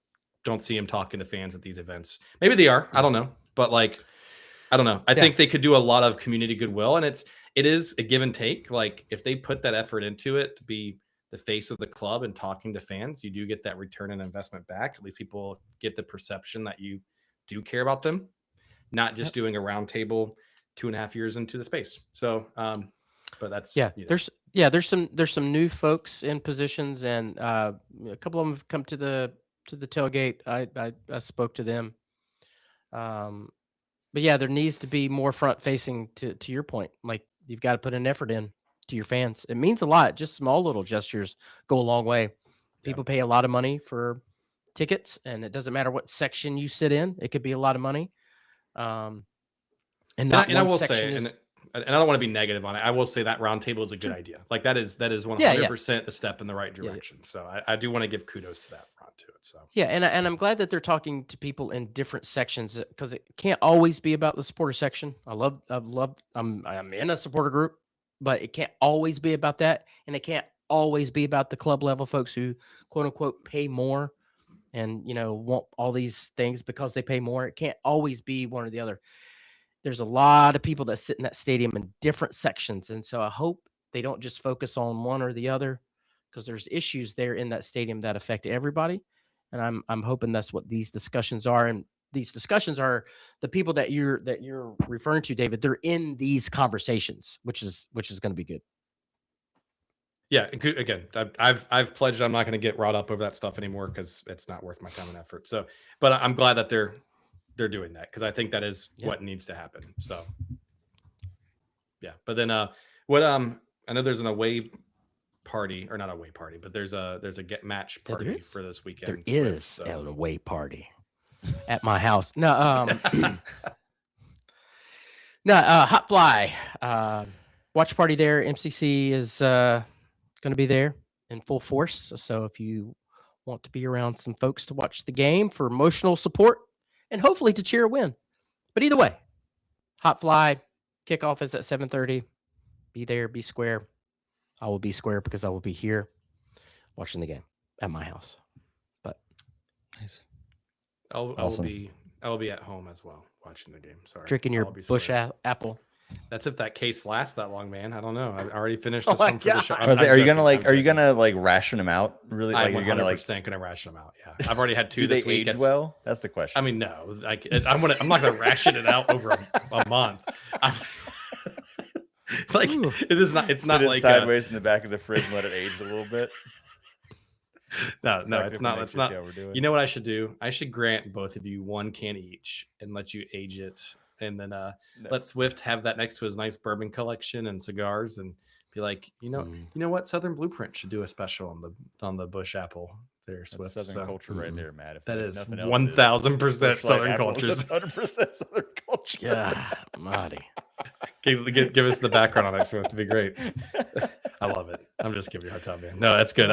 don't see him talking to fans at these events. Maybe they are, I don't know, but I don't know. I think they could do a lot of community goodwill, and it is a give and take. If they put that effort into it to be the face of the club and talking to fans, you do get that return on investment back. At least people get the perception that you do care about them, not just doing a roundtable 2.5 years into the space. So, but that's there's some new folks in positions, and a couple of them have come to the tailgate. I spoke to them. But yeah, there needs to be more front facing, to your point. You've got to put an effort in to your fans. It means a lot. Just small little gestures go a long way. People pay a lot of money for tickets, and it doesn't matter what section you sit in. It could be a lot of money. And I will say, and I don't want to be negative on it, I will say that roundtable is a good idea. That is 100% the step in the right direction. Yeah. So I do want to give kudos to that front to it. So and I'm glad that they're talking to people in different sections, because it can't always be about the supporter section. I'm in a supporter group, but it can't always be about that, and it can't always be about the club level folks who quote unquote pay more and want all these things because they pay more. It can't always be one or the other. There's a lot of people that sit in that stadium in different sections. And so I hope they don't just focus on one or the other, because there's issues there in that stadium that affect everybody. And I'm hoping that's what these discussions are. And these discussions are the people that you're referring to, David. They're in these conversations, which is going to be good. Yeah. Again, I've pledged I'm not going to get wrought up over that stuff anymore, because it's not worth my time and effort. So, but I'm glad that they're doing that, because I think that is what needs to happen. So but then what I know there's an away party, or not away party, but there's a get match party for this weekend. There is an away party at my house. No, Hot Fly watch party there. MCC is going to be there in full force. So if you want to be around some folks to watch the game for emotional support and hopefully to cheer a win, but either way, Hot Fly kickoff is at 7:30. Be there, be square. I will be square because I will be here watching the game at my house. But nice. I will be at home as well watching the game. Sorry, drinking your Busch apple. That's if that case lasts that long, man. I don't know. I already finished Oh this my one for the show. God. I was like, I'm are you gonna joking, like? I'm Are you joking. gonna like ration them out? Really? Like I'm you're gonna like? 100% gonna ration them out. Yeah, I've already had 2 Do they this week. age It's- well? That's the question. I mean, no, like I'm not gonna ration it out over a month. Like Ooh. it is not. It's Sit not it like sideways in the back of the fridge and let it age a little bit. no, Effective it's to not. make It's sure not. see how we're doing. You know what I should do? I should grant both of you 1 can each and let you age it, and then let Swift have that next to his nice bourbon collection and cigars, and be like, you know what? Southern Blueprint should do a special on the Busch Apple. There, That's Swift. Southern So culture right there, Matt. If that there's is nothing else, 1000% Busch Light Southern Apple culture. is 100% Southern culture. Yeah, Marty. Give us the background on that, Swift. To be great. I love it. I'm just giving you a hard time, man. No, that's good.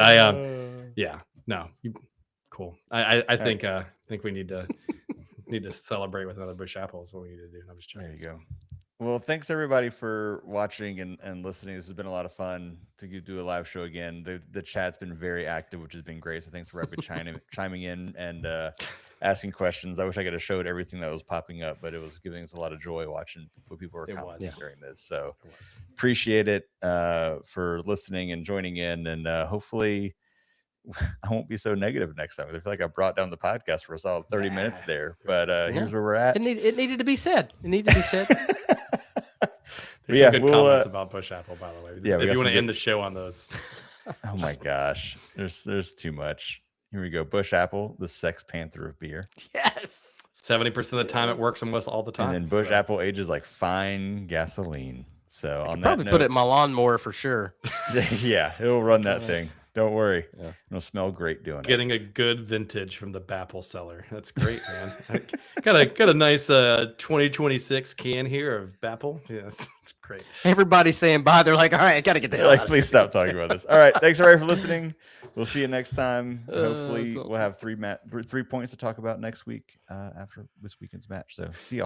Cool. I think we need to celebrate with another Busch Apple is what we need to do. I'm just joking. There you go. Well, thanks everybody for watching and listening. This has been a lot of fun to do a live show again. The chat's been very active, which has been great. So thanks for everybody chiming in and asking questions. I wish I could have showed everything that was popping up, but it was giving us a lot of joy watching what people were commenting during this. So appreciate it for listening and joining in, and hopefully I won't be so negative next time. I feel like I brought down the podcast for a solid 30 minutes there, but here's where we're at. It needed to be said. It needed to be said. There's some good comments about Busch Apple, by the way. Yeah, if you want to end the show on those. Oh my gosh, there's too much. Here we go. Busch Apple, the sex panther of beer. Yes. 70% of the time it works almost all the time. And then Busch Apple ages like fine gasoline. So on that probably note, put it in my lawnmower for sure. Yeah, it'll run that thing. Don't worry. Yeah. It'll smell great doing Getting a good vintage from the Bapple cellar. That's great, man. got a nice 2026 can here of Bapple. Yeah, it's great. Everybody's saying bye. They're like, all right, I got to get the hell out of please here. stop talking about this. All right. Thanks everybody for listening. We'll see you next time. Hopefully awesome. we'll have 3 points to talk about next week after this weekend's match. So see y'all.